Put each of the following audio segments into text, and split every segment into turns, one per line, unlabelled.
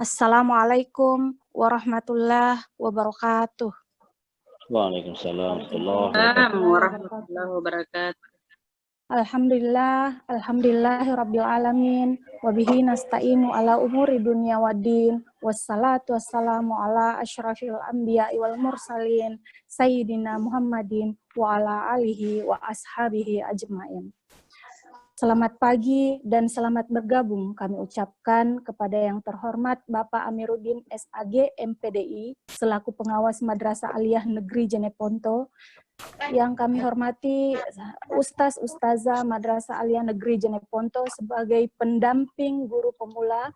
Assalamualaikum warahmatullahi wabarakatuh.
Waalaikumsalam warahmatullahi
warahmatullahi wabarakatuh.
Alhamdulillah, alhamdulillahirabbil alamin, wa bihi nasta'inu ala umuri dunya waddin, wassalatu wassalamu ala asyrafil anbiya'i wal mursalin, sayyidina Muhammadin wa ala alihi wa ashabihi ajmain. Selamat pagi dan selamat bergabung kami ucapkan kepada yang terhormat Bapak Amiruddin SAG MPDI selaku pengawas Madrasah Aliyah Negeri Jeneponto, yang kami hormati Ustaz Ustazah Madrasah Aliyah Negeri Jeneponto sebagai pendamping guru pemula.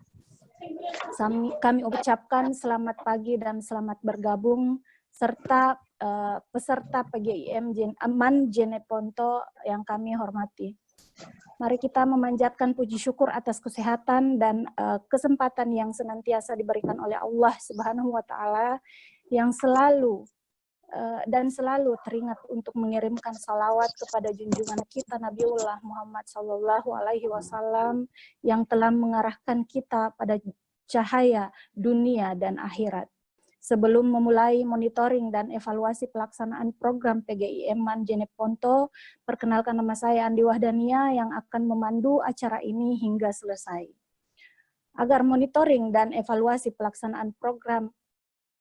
Kami ucapkan selamat pagi dan selamat bergabung serta peserta PGIM Man Jeneponto yang kami hormati. Mari kita memanjatkan puji syukur atas kesehatan dan kesempatan yang senantiasa diberikan oleh Allah Subhanahu wa Ta'ala, yang selalu teringat untuk mengirimkan salawat kepada junjungan kita Nabiullah Muhammad Sallallahu Alaihi Wasallam yang telah mengarahkan kita pada cahaya dunia dan akhirat. Sebelum memulai monitoring dan evaluasi pelaksanaan program PGIM Man Jeneponto, perkenalkan nama saya Andi Wahdania yang akan memandu acara ini hingga selesai. Agar monitoring dan evaluasi pelaksanaan program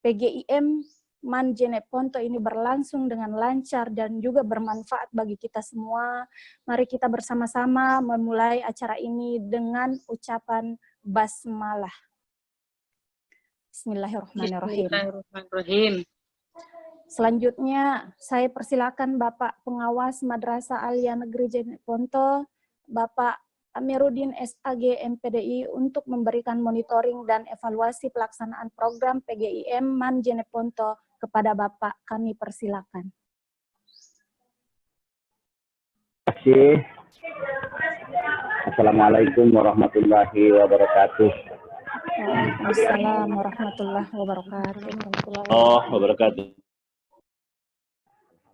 PGIM Man Jeneponto ini berlangsung dengan lancar dan juga bermanfaat bagi kita semua, mari kita bersama-sama memulai acara ini dengan ucapan basmalah. Bismillahirrahmanirrahim.
Bismillahirrahmanirrahim.
Selanjutnya, saya persilakan Bapak Pengawas Madrasah Aliyah Negeri Jeneponto, Bapak Amiruddin SAG MPDI untuk memberikan monitoring dan evaluasi pelaksanaan program PGIM Man Jeneponto kepada Bapak. Kami persilakan.
Terima kasih. Assalamualaikum warahmatullahi wabarakatuh.
Waalaikumsalam warahmatullahi wabarakatuh.
Wabarakatuh.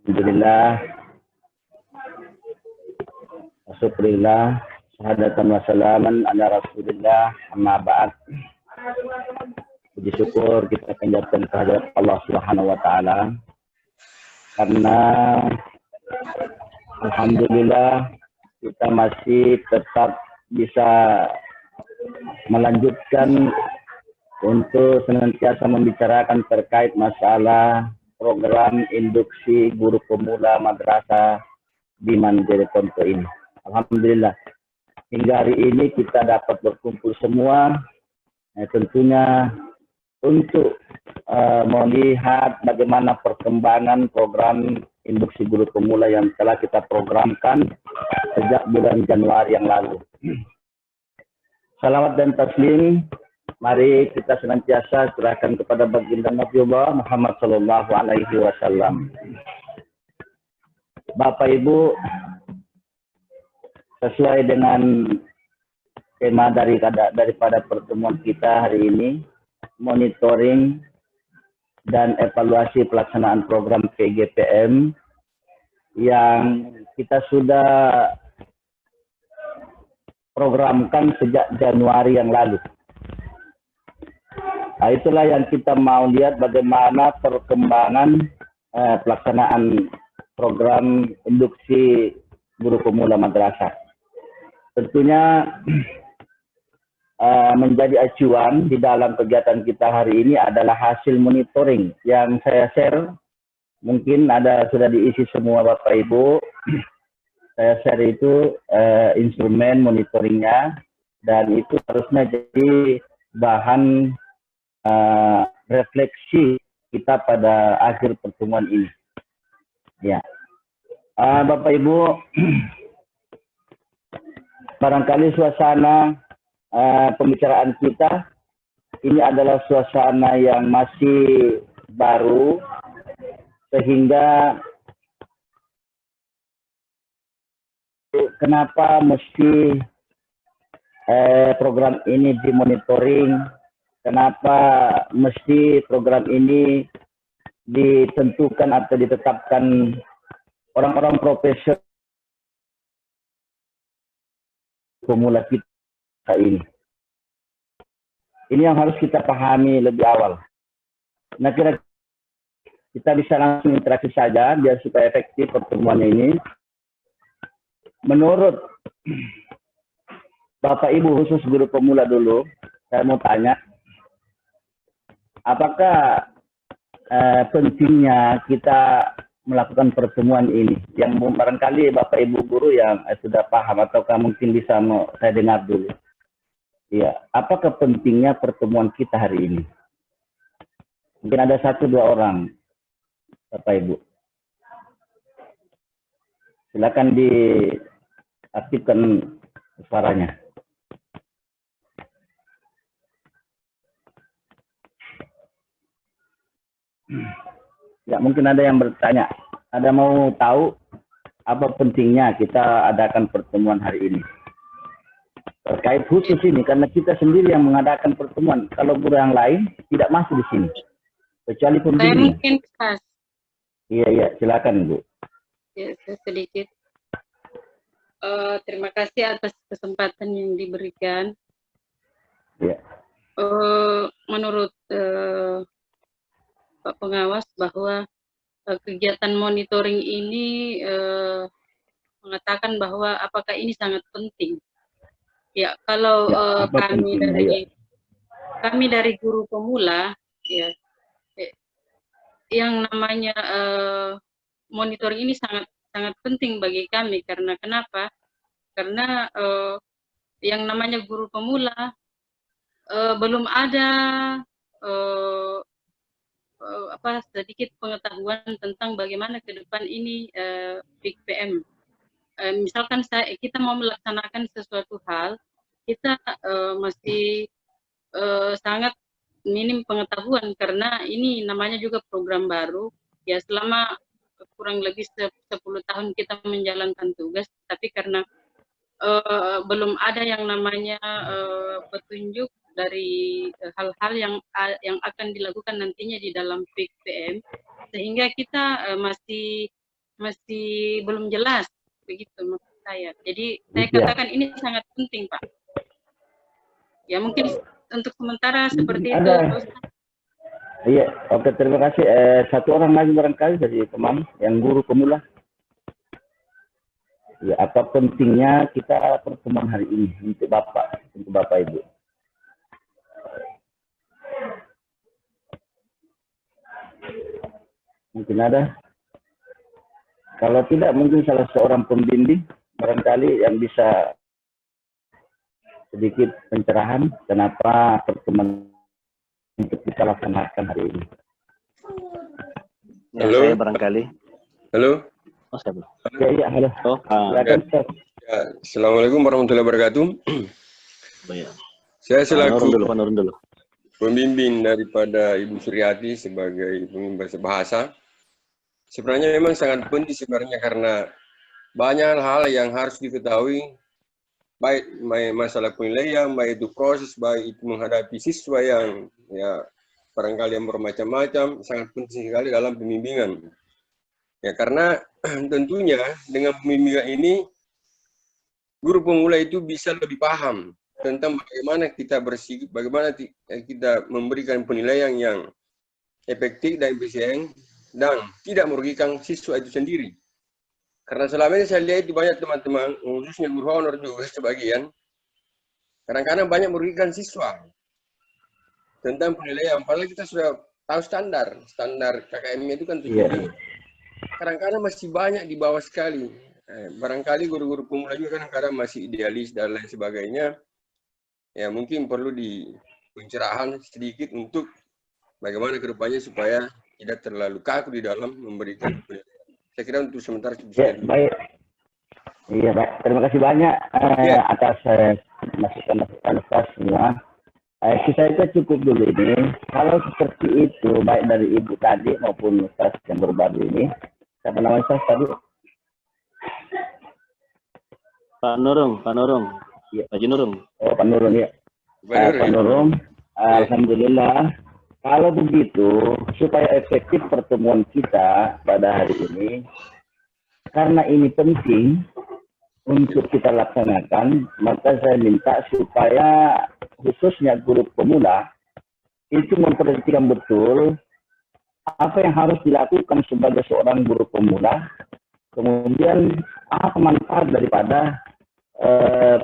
Alhamdulillah. Syukurillah. Syahadatan wa salaman ala Rasulillah. Amma ba'd. Puji syukur kita panjatkan kehadirat Allah Subhanahu wa Ta'ala. Karena alhamdulillah kita masih tetap bisa melanjutkan untuk senantiasa membicarakan terkait masalah program induksi guru pemula madrasah di Man Jeneponto ini. Alhamdulillah, hingga hari ini kita dapat berkumpul semua, tentunya untuk melihat bagaimana perkembangan program induksi guru pemula yang telah kita programkan sejak bulan Januari yang lalu. Salawat dan taslim, mari kita senantiasa serahkan kepada baginda Nabiullah Muhammad Sallallahu Alaihi Wasallam. Bapak Ibu, sesuai dengan tema daripada pertemuan kita hari ini, monitoring dan evaluasi pelaksanaan program PGPM yang kita sudah programkan sejak Januari yang lalu. Nah, itulah yang kita mau lihat bagaimana perkembangan pelaksanaan program induksi guru pemula madrasah. Tentunya menjadi acuan di dalam kegiatan kita hari ini adalah hasil monitoring yang saya share. Mungkin sudah diisi semua Bapak Ibu. Saya share itu instrumen monitoringnya, dan itu harusnya jadi bahan refleksi kita pada akhir pertemuan ini. Ya, Bapak Ibu, barangkali suasana pembicaraan kita ini adalah suasana yang masih baru, sehingga kenapa mesti program ini dimonitoring, kenapa mesti program ini ditentukan atau ditetapkan orang-orang profesional pemula kita ini. Ini yang harus kita pahami lebih awal. Nah, kira kita bisa langsung interaksi saja biar supaya efektif pertemuan ini. Menurut Bapak Ibu khusus guru pemula dulu, saya mau tanya, apakah pentingnya kita melakukan pertemuan ini? Yang barangkali Bapak Ibu guru yang sudah paham ataukah mungkin bisa saya dengar dulu. Ya, apakah pentingnya pertemuan kita hari ini? Mungkin ada 1-2 orang, Bapak Ibu. Silakan diaktifkan suaranya. Ya, mungkin ada yang bertanya. Ada mau tahu apa pentingnya kita adakan pertemuan hari ini? Terkait khusus ini, karena kita sendiri yang mengadakan pertemuan. Kalau guru yang lain tidak masuk di sini. Kecuali
Saya
pembimbing.
mungkin Mas.
Iya, silakan Bu.
Ya, saya sedikit. Terima kasih atas kesempatan yang diberikan.
Iya.
Menurut Pak Pengawas bahwa kegiatan monitoring ini mengatakan bahwa apakah ini sangat penting. Ya, kalau kami dari guru pemula, ya, yang namanya monitoring ini sangat penting bagi kami. Karena kenapa? Karena yang namanya guru pemula belum ada sedikit pengetahuan tentang bagaimana ke depan ini PIK-PM. Misalkan kita mau melaksanakan sesuatu hal, kita masih sangat minim pengetahuan karena ini namanya juga program baru. Ya, selama kurang lebih 10 tahun kita menjalankan tugas, tapi karena belum ada yang namanya petunjuk dari hal-hal yang akan dilakukan nantinya di dalam PIK-PM, sehingga kita masih belum jelas. Begitu maksud saya. Jadi saya katakan ini sangat penting, Pak. Ya, mungkin untuk sementara seperti itu.
Iya, oke, terima kasih. 1 orang lagi barangkali dari teman yang guru pemula. Ya, apa pentingnya kita pertemuan hari ini untuk Bapak Ibu? Mungkin ada. Kalau tidak, mungkin salah seorang pembimbing barangkali yang bisa sedikit pencerahan kenapa pertemuan untuk kita laksanakan hari ini.
Ya, halo. Saya barangkali.
Halo.
Oh, saya belum.
Ya, halo.
Oh,
ya, Assalamualaikum warahmatullahi wabarakatuh.
Ya.
Saya selaku
Panurun dulu.
Pembimbing daripada Ibu Suryati sebagai pembimbing bahasa. Sebenarnya memang sangat penting sebenarnya karena banyak hal yang harus diketahui, baik masalah penilaian, baik itu proses, baik itu menghadapi siswa yang ya barangkali yang bermacam-macam, sangat penting sekali dalam pembimbingan. Ya, karena tentunya dengan pembimbingan ini guru pemula itu bisa lebih paham tentang bagaimana kita bersikap, bagaimana kita memberikan penilaian yang efektif dan efisien dan tidak merugikan siswa itu sendiri. Karena selama ini saya lihat di banyak teman-teman, khususnya guru honor juga sebagian, kadang-kadang banyak merugikan siswa tentang penilaian. Padahal kita sudah tahu standar KKM itu kan 7. Kadang-kadang masih banyak di bawah sekali. Barangkali guru-guru pemula juga kadang-kadang masih idealis dan lain sebagainya. Ya, mungkin perlu di pencerahan sedikit untuk bagaimana ke depannya supaya tidak terlalu kaku di dalam memberikan penilaian. Saya kira untuk sementara cukup sekian.
Baik. Iya, baik. Terima kasih banyak atas masukan semua. Kita cukup dulu ini. Kalau seperti itu, baik dari Ibu tadi maupun Ustaz yang berbaru ini, siapa nama Ustaz tadi?
Pak Nurung.
Ya.
Pak Nurung.
Oh, Pak Nurung ya. Pak Nurung, alhamdulillah. Kalau begitu, supaya efektif pertemuan kita pada hari ini, karena ini penting, untuk kita laksanakan, maka saya minta supaya khususnya guru pemula itu memperhatikan betul apa yang harus dilakukan sebagai seorang guru pemula, kemudian apa manfaat daripada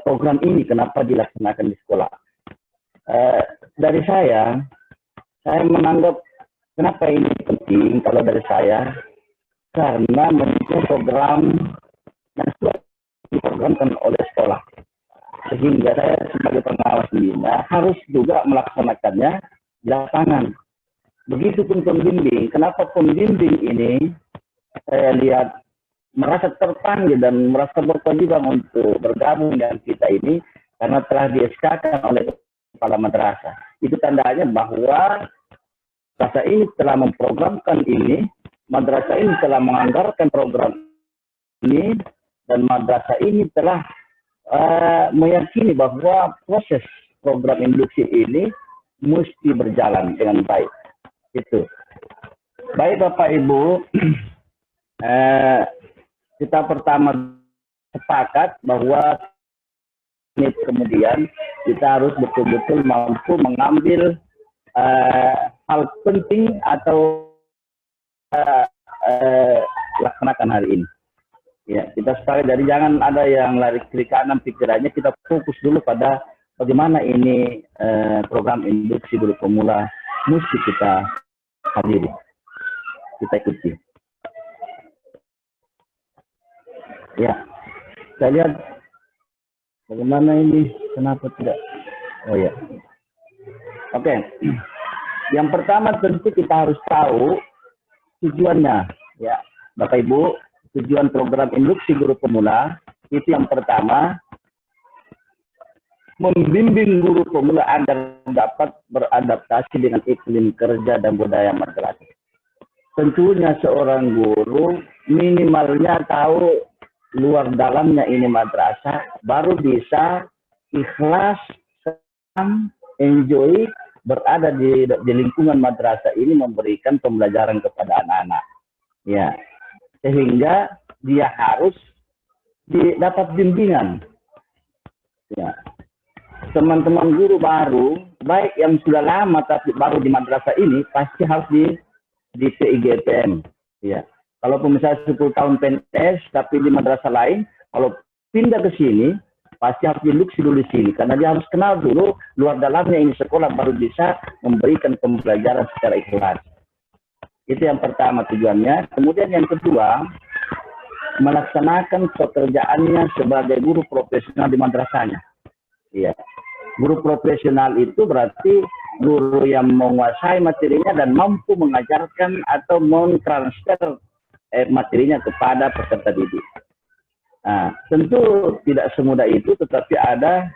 program ini, kenapa dilaksanakan di sekolah. Dari saya menganggap kenapa ini penting kalau dari saya, karena mendukung program yang sudah diprogramkan oleh sekolah. Sehingga saya sebagai pengawas pembina harus juga melaksanakannya di lapangan. Begitupun pembimbing. Kenapa pembimbing ini saya lihat merasa terpanggil dan merasa berkewajiban untuk bergabung dengan kita ini karena telah di-SK-kan oleh kepala madrasah. Itu tandanya bahwa madrasah ini telah memprogramkan ini, madrasah ini telah menganggarkan program ini, dan madrasah ini telah meyakini bahwa proses program induksi ini mesti berjalan dengan baik. Itu. Baik Bapak Ibu, kita pertama sepakat bahwa ini kemudian kita harus betul-betul mampu mengambil hal penting atau laksanakan hari ini. Ya, kita sepakat dari jangan ada yang lari kiri kanan pikirannya, kita fokus dulu pada bagaimana ini program induksi guru pemula mesti kita hadiri, kita ikuti. Ya, saya lihat bagaimana ini, kenapa tidak? Oh ya, oke. Yang pertama tentu kita harus tahu tujuannya, ya, Bapak Ibu. Tujuan program induksi guru pemula itu yang pertama, membimbing guru pemula agar dapat beradaptasi dengan iklim kerja dan budaya madrasah. Tentunya seorang guru minimalnya tahu luar dalamnya ini madrasah, baru bisa ikhlas, senang, enjoy berada di lingkungan madrasah ini memberikan pembelajaran kepada anak-anak. Ya. Sehingga dia harus dapat bimbingan. Ya. Teman-teman guru baru, baik yang sudah lama tapi baru di madrasah ini, pasti harus di PIGPM. Ya. Kalaupun misalnya 10 tahun PNS tapi di madrasah lain, kalau pindah ke sini, pasti harus diluksi dulu di sini. Karena dia harus kenal dulu luar dalamnya ini sekolah, baru bisa memberikan pembelajaran secara ikhlas. Itu yang pertama tujuannya. Kemudian yang kedua, melaksanakan pekerjaannya sebagai guru profesional di madrasahnya. Iya. Guru profesional itu berarti guru yang menguasai materinya dan mampu mengajarkan atau mentransfer materinya kepada peserta didik. Nah, tentu tidak semudah itu, tetapi ada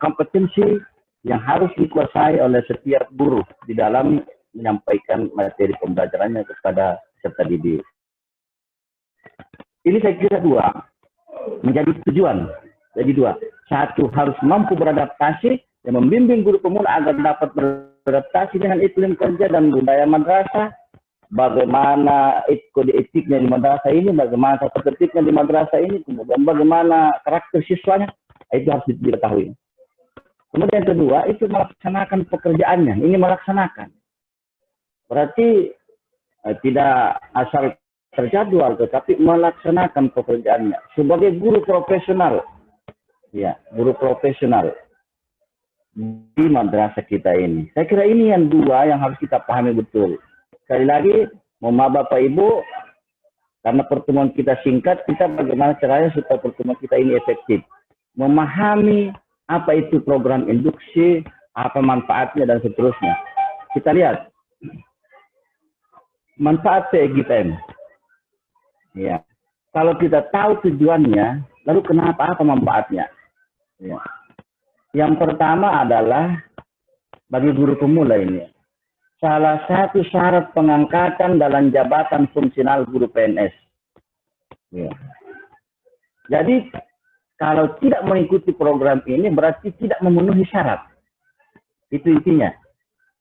kompetensi yang harus dikuasai oleh setiap guru di dalam menyampaikan materi pembelajarannya kepada peserta didik. Ini saya kira dua, menjadi tujuan. Jadi dua, satu harus mampu beradaptasi dan membimbing guru pemula agar dapat beradaptasi dengan iklim kerja dan budaya madrasah. Bagaimana kode etiknya di madrasah ini, bagaimana tata tertibnya di madrasah ini, kemudian bagaimana karakter siswanya, itu harus diketahui. Kemudian yang kedua, itu melaksanakan pekerjaannya. Ini melaksanakan. Berarti tidak asal terjadwal, tetapi melaksanakan pekerjaannya sebagai guru profesional. Ya, guru profesional di madrasah kita ini. Saya kira ini yang dua yang harus kita pahami betul. Sekali lagi, mohon maaf Bapak Ibu, karena pertemuan kita singkat, kita bagaimana caranya supaya pertemuan kita ini efektif. Memahami apa itu program induksi, apa manfaatnya, dan seterusnya. Kita lihat. Manfaat PIGPM. Ya. Kalau kita tahu tujuannya, lalu kenapa, apa manfaatnya? Ya. Yang pertama adalah bagi guru pemula ini, salah satu syarat pengangkatan dalam jabatan fungsional guru PNS. Ya. Jadi kalau tidak mengikuti program ini berarti tidak memenuhi syarat. Itu intinya.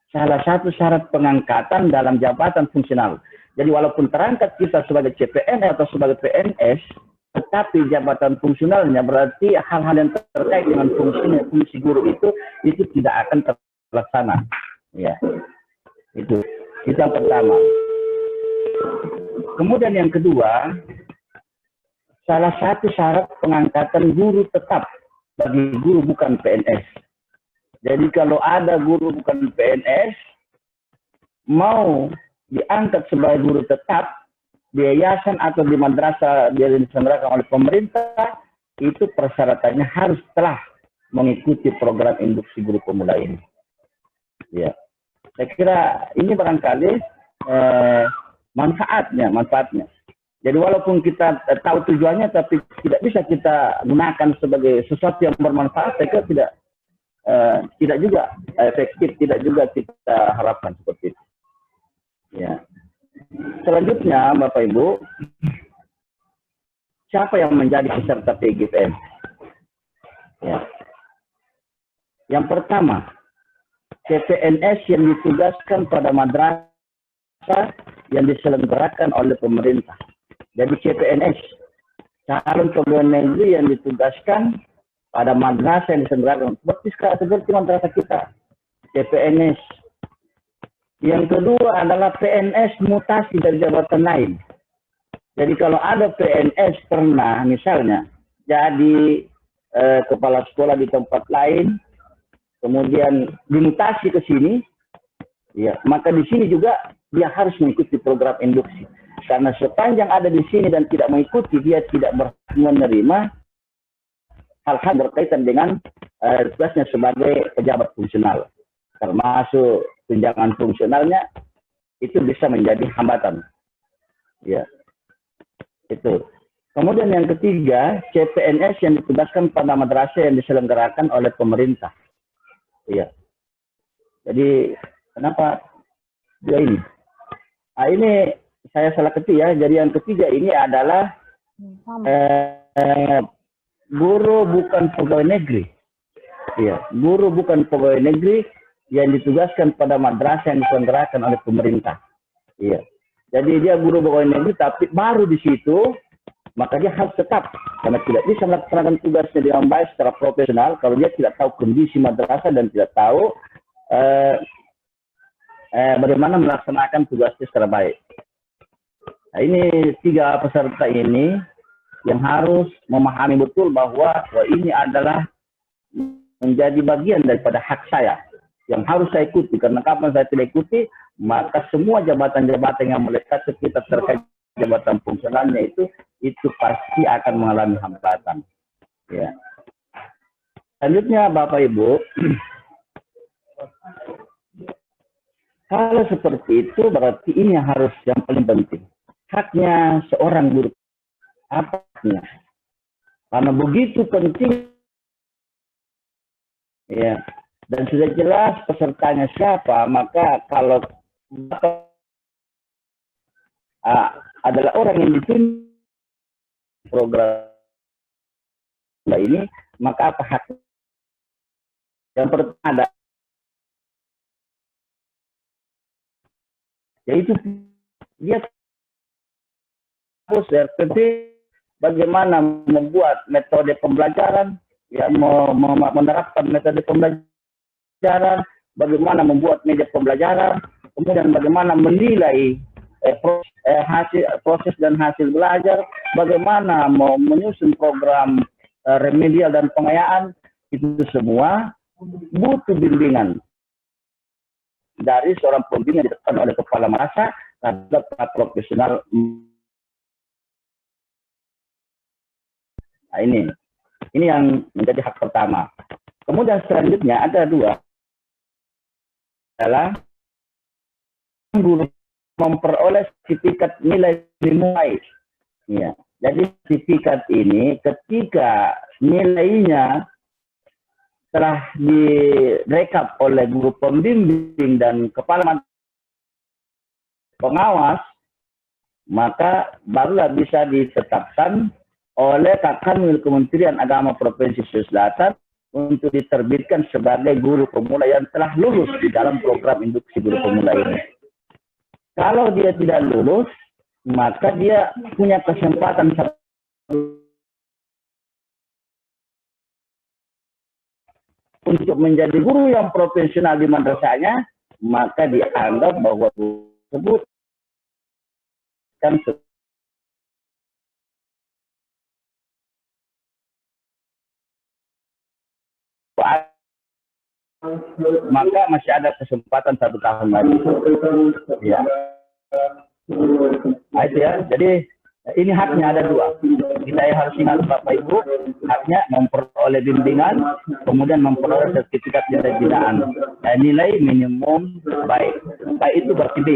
Salah satu syarat pengangkatan dalam jabatan fungsional. Jadi walaupun terangkat kita sebagai CPNS atau sebagai PNS, tetapi jabatan fungsionalnya berarti hal-hal yang terkait dengan fungsi guru itu tidak akan terlaksana. Ya, itu yang pertama. Kemudian yang kedua, salah satu syarat pengangkatan guru tetap bagi guru bukan PNS. Jadi kalau ada guru bukan PNS mau diangkat sebagai guru tetap di yayasan atau di madrasah yang diselenggarakan oleh pemerintah, itu persyaratannya harus telah mengikuti program induksi guru pemula ini. Ya, saya kira ini barangkali manfaatnya. Jadi walaupun kita tahu tujuannya, tapi tidak bisa kita gunakan sebagai sesuatu yang bermanfaat, saya kira tidak juga efektif, tidak juga kita harapkan seperti itu. Ya. Selanjutnya, Bapak Ibu, siapa yang menjadi peserta PGPM? Ya. Yang pertama, CPNS yang ditugaskan pada madrasah yang diselenggarakan oleh pemerintah. Jadi CPNS, calon pegawai negeri yang ditugaskan pada madrasah yang diselenggarakan seperti madrasah kita, CPNS. Yang kedua adalah PNS mutasi dari jabatan lain. Jadi kalau ada PNS pernah misalnya jadi kepala sekolah di tempat lain, kemudian dimutasi ke sini, ya, maka di sini juga dia harus mengikuti program induksi. Karena sepanjang ada di sini dan tidak mengikuti, dia tidak menerima hal-hal berkaitan dengan tugasnya sebagai pejabat fungsional. Termasuk tunjangan fungsionalnya itu bisa menjadi hambatan. Ya, itu. Kemudian yang ketiga, CPNS yang ditugaskan pada madrasah yang diselenggarakan oleh pemerintah. Iya. Jadi kenapa dia ini? Nah, ini saya salah ketik ya. Jadi yang ketiga ini adalah guru bukan pegawai negeri. Iya, guru bukan pegawai negeri yang ditugaskan pada madrasah yang diselenggarakan oleh pemerintah. Iya. Jadi dia guru pegawai negeri, tapi baru di situ, maka dia harus tetap, karena tidak bisa melaksanakan tugasnya dengan baik secara profesional kalau dia tidak tahu kondisi madrasah dan tidak tahu bagaimana melaksanakan tugasnya secara baik. Nah, ini tiga peserta ini yang harus memahami betul bahwa ini adalah menjadi bagian daripada hak saya yang harus saya ikuti, karena kapan saya tidak ikuti, maka semua jabatan-jabatan yang melekat sekitar terkait jabatan fungsionalnya itu pasti akan mengalami hambatan. Ya. Selanjutnya, Bapak Ibu, kalau seperti itu berarti ini harus yang paling penting. Haknya seorang guru. Apa haknya? Karena begitu penting. Ya. Dan sudah jelas pesertanya siapa, maka kalau adalah orang yang ditunjuk program ini, maka apa hak? Yang pertama ada, yaitu dia harus RPP bagaimana membuat metode pembelajaran, ya, menerapkan metode pembelajaran, bagaimana membuat media pembelajaran, kemudian bagaimana menilai proses dan hasil belajar, bagaimana mau menyusun program remedial dan pengayaan, itu semua butuh bimbingan dari seorang pembimbing yang ditetapkan oleh kepala madrasah terhadap profesional. Nah, ini yang menjadi hak pertama. Kemudian selanjutnya ada dua, adalah guru memperoleh sertifikat nilai dimulai. Ya. Jadi sertifikat ini ketika nilainya telah direkap oleh guru pembimbing dan kepala pengawas, maka barulah bisa ditetapkan oleh Kanwil Kementerian Agama Provinsi Sulawesi Selatan untuk diterbitkan sebagai guru pemula yang telah lulus di dalam program induksi guru pemula ini. Kalau dia tidak lulus, maka dia punya kesempatan 1 untuk menjadi guru yang profesional di madrasahnya, maka dianggap bahwa tersebut kan maka masih ada kesempatan 1 tahun lagi. Ya. Nah, itu ya. Jadi ini haknya ada 2. Kita harus ingat Bapak Ibu, haknya memperoleh bimbingan, kemudian memperoleh sertifikat nilai binaan. Nilai minimum baik. Baik itu berarti B.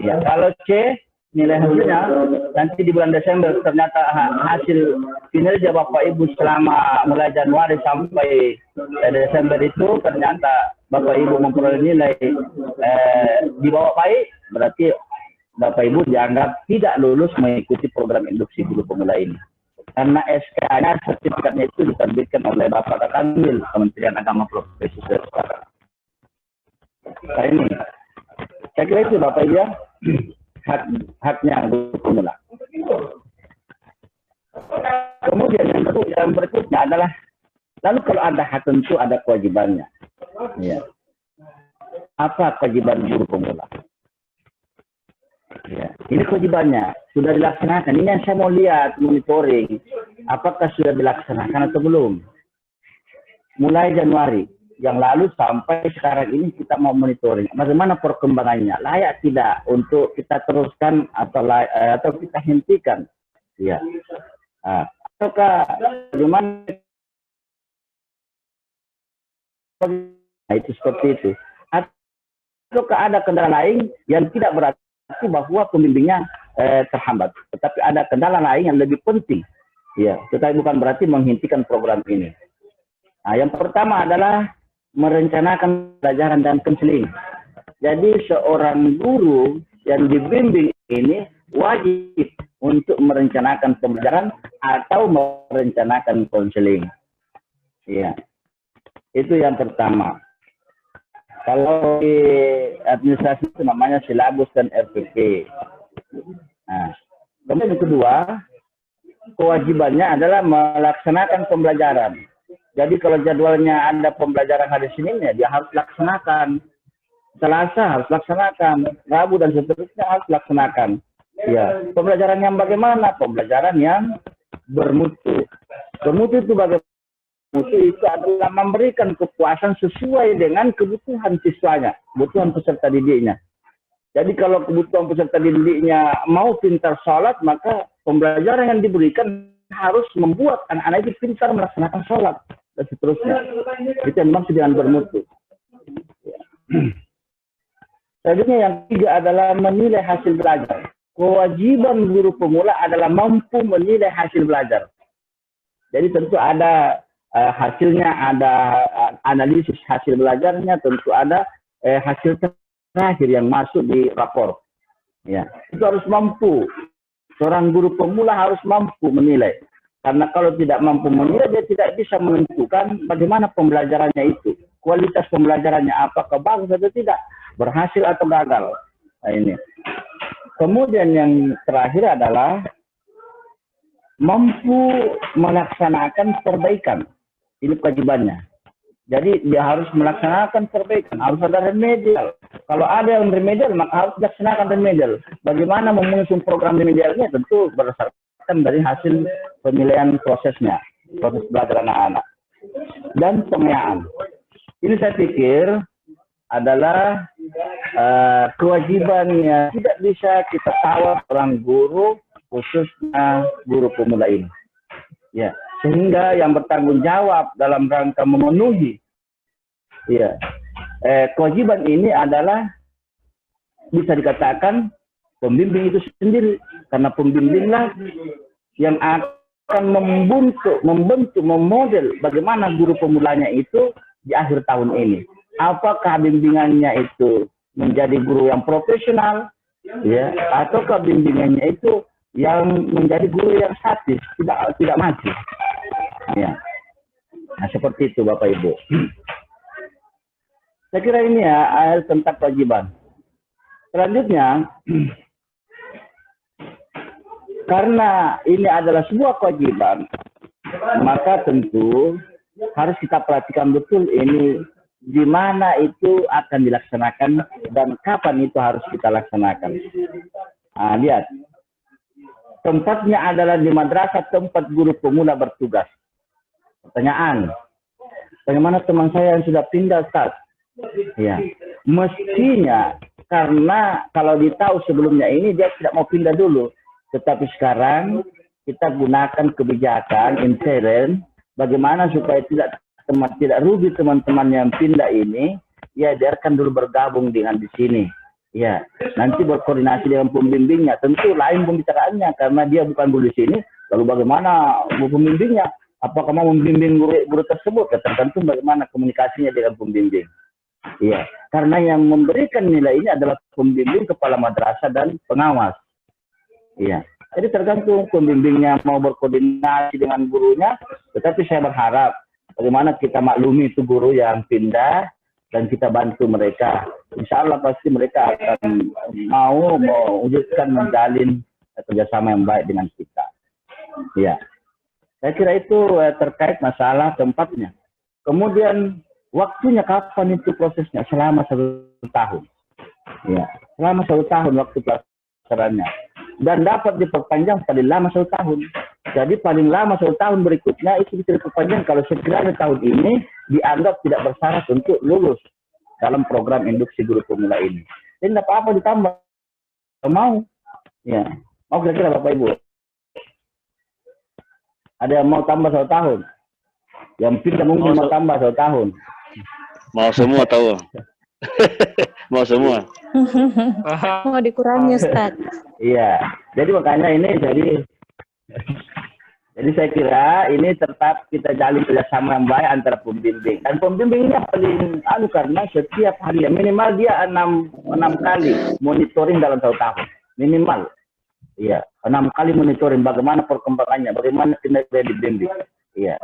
Ya, kalau C, nilai hasilnya nanti di bulan Desember ternyata hasil kinerja Bapak Ibu selama mulai Januari sampai Desember itu ternyata Bapak Ibu memperoleh nilai di bawah baik, berarti Bapak Ibu dianggap tidak lulus mengikuti program induksi guru pemula ini. Karena SK-nya, sertifikatnya itu diterbitkan oleh Bapak Kakamil, Kementerian Agama Provinsi Sulawesi. Nah ini, saya kira itu Bapak Ibu ya, haknya guru pemula. Kemudian yang berikutnya adalah, lalu kalau ada hak tentu ada kewajibannya. Ya. Apa kewajiban guru pemula? Ya, ini kewajibannya sudah dilaksanakan. Ini yang saya mau lihat, monitoring, apakah sudah dilaksanakan atau belum. Mulai Januari yang lalu sampai sekarang ini kita mau monitoring bagaimana perkembangannya, layak tidak untuk kita teruskan atau kita hentikan. Ya, ataukah bagaimana? Nah, itu seperti itu. Ataukah ada kendala lain yang tidak berarti bahwa pembimbingnya terhambat, tetapi ada kendala lain yang lebih penting, ya, tetapi bukan berarti menghentikan program ini. Nah, yang pertama adalah merencanakan pelajaran dan konseling. Jadi seorang guru yang dibimbing ini wajib untuk merencanakan pembelajaran atau merencanakan konseling. Ya, itu yang pertama. Kalau di administrasi itu namanya silabus dan RPP. Nah, kemudian yang kedua, kewajibannya adalah melaksanakan pembelajaran. Jadi kalau jadwalnya ada pembelajaran hari Senin, ya dia harus laksanakan. Selasa harus laksanakan, Rabu dan seterusnya harus laksanakan. Ya, pembelajaran yang bagaimana? Pembelajaran yang bermutu. Bermutu itu bagaimana? Itu adalah memberikan kepuasan sesuai dengan kebutuhan siswanya, kebutuhan peserta didiknya. Jadi kalau kebutuhan peserta didiknya mau pintar sholat, maka pembelajaran yang diberikan harus membuat anak-anak itu pintar melaksanakan sholat dan seterusnya. Itu yang dimaksud dengan bermutu. Selanjutnya yang ketiga adalah menilai hasil belajar. Kewajiban guru pemula adalah mampu menilai hasil belajar. Jadi tentu ada hasilnya, ada analisis hasil belajarnya, tentu ada hasil terakhir yang masuk di rapor. Ya, itu harus mampu. Seorang guru pemula harus mampu menilai. Karena kalau tidak mampu menilai, dia tidak bisa menentukan bagaimana pembelajarannya itu. Kualitas pembelajarannya apakah bagus atau tidak, berhasil atau gagal. Nah, ini. Kemudian yang terakhir adalah mampu melaksanakan perbaikan. Ini kewajibannya. Jadi dia harus melaksanakan perbaikan, harus ada remedial. Kalau ada yang remedial, maka harus dilaksanakan remedial. Bagaimana mengusung program remedialnya? Tentu berdasarkan dari hasil penilaian prosesnya, proses belajar anak-anak. Dan pengayaan. Ini saya pikir adalah kewajiban yang tidak bisa kita tawar orang guru, khususnya guru pemula ini. Ya. Sehingga yang bertanggung jawab dalam rangka memenuhi ya, kewajiban ini adalah bisa dikatakan pembimbing itu sendiri. Karena pembimbinglah yang akan membentuk, memodel bagaimana guru pemulanya itu di akhir tahun ini. Apakah bimbingannya itu menjadi guru yang profesional, ya, ataukah bimbingannya itu yang menjadi guru yang statis, tidak maju. Ya. Nah, seperti itu Bapak Ibu. Saya kira ini ya tentang kewajiban. Selanjutnya, karena ini adalah sebuah kewajiban, maka tentu harus kita perhatikan betul ini di mana itu akan dilaksanakan dan kapan itu harus kita laksanakan. Nah, lihat, tempatnya adalah di madrasah tempat guru pemula bertugas. Pertanyaan, bagaimana teman saya yang sudah pindah, Ustaz? Ya, mestinya karena kalau ditahu sebelumnya ini dia tidak mau pindah dulu, tetapi sekarang kita gunakan kebijakan intern bagaimana supaya tidak rugi teman-teman yang pindah ini, ya biarkan dulu bergabung dengan di sini. Ya, nanti berkoordinasi dengan pembimbingnya. Tentu lain pembicaraannya karena dia bukan guru di sini. Lalu bagaimana pembimbingnya? Apakah mau membimbing guru tersebut? Ya, tergantung bagaimana komunikasinya dengan pembimbing. Iya, karena yang memberikan nilai ini adalah pembimbing, kepala madrasah dan pengawas. Iya. Jadi tergantung pembimbingnya mau berkoordinasi dengan gurunya, tetapi saya berharap bagaimana kita maklumi itu guru yang pindah dan kita bantu mereka. Insya Allah pasti mereka akan mau mewujudkan menjalin kerjasama yang baik dengan kita. Ya, saya kira itu terkait masalah tempatnya. Kemudian waktunya kapan itu prosesnya? Selama 1 tahun. Ya, selama 1 tahun waktu pelaksanaannya. Dan dapat diperpanjang paling lama 1 tahun. Jadi paling lama 1 tahun berikutnya itu bisa diperpanjang kalau sekiranya tahun ini dianggap tidak bersyarat untuk lulus dalam program induksi guru pemula ini. Jadi tidak apa-apa ditambah. Mau? Ya. Mau kira-kira Bapak Ibu? Ada yang mau tambah 1 tahun? Yang pindah mungkin mau tambah 1 tahun.
Mau semua tahu. Mau semua.
Mau dikurangi, Ustaz.
Iya. Jadi makanya ini jadi saya kira ini tetap kita jalin kerjasama yang baik antara pembimbing. Dan pembimbingnya paling karena setiap hari minimal dia 6 kali monitoring dalam 1 tahun. Minimal. Iya, 6 kali monitoring bagaimana perkembangannya, bagaimana kinerja dibimbing. Iya.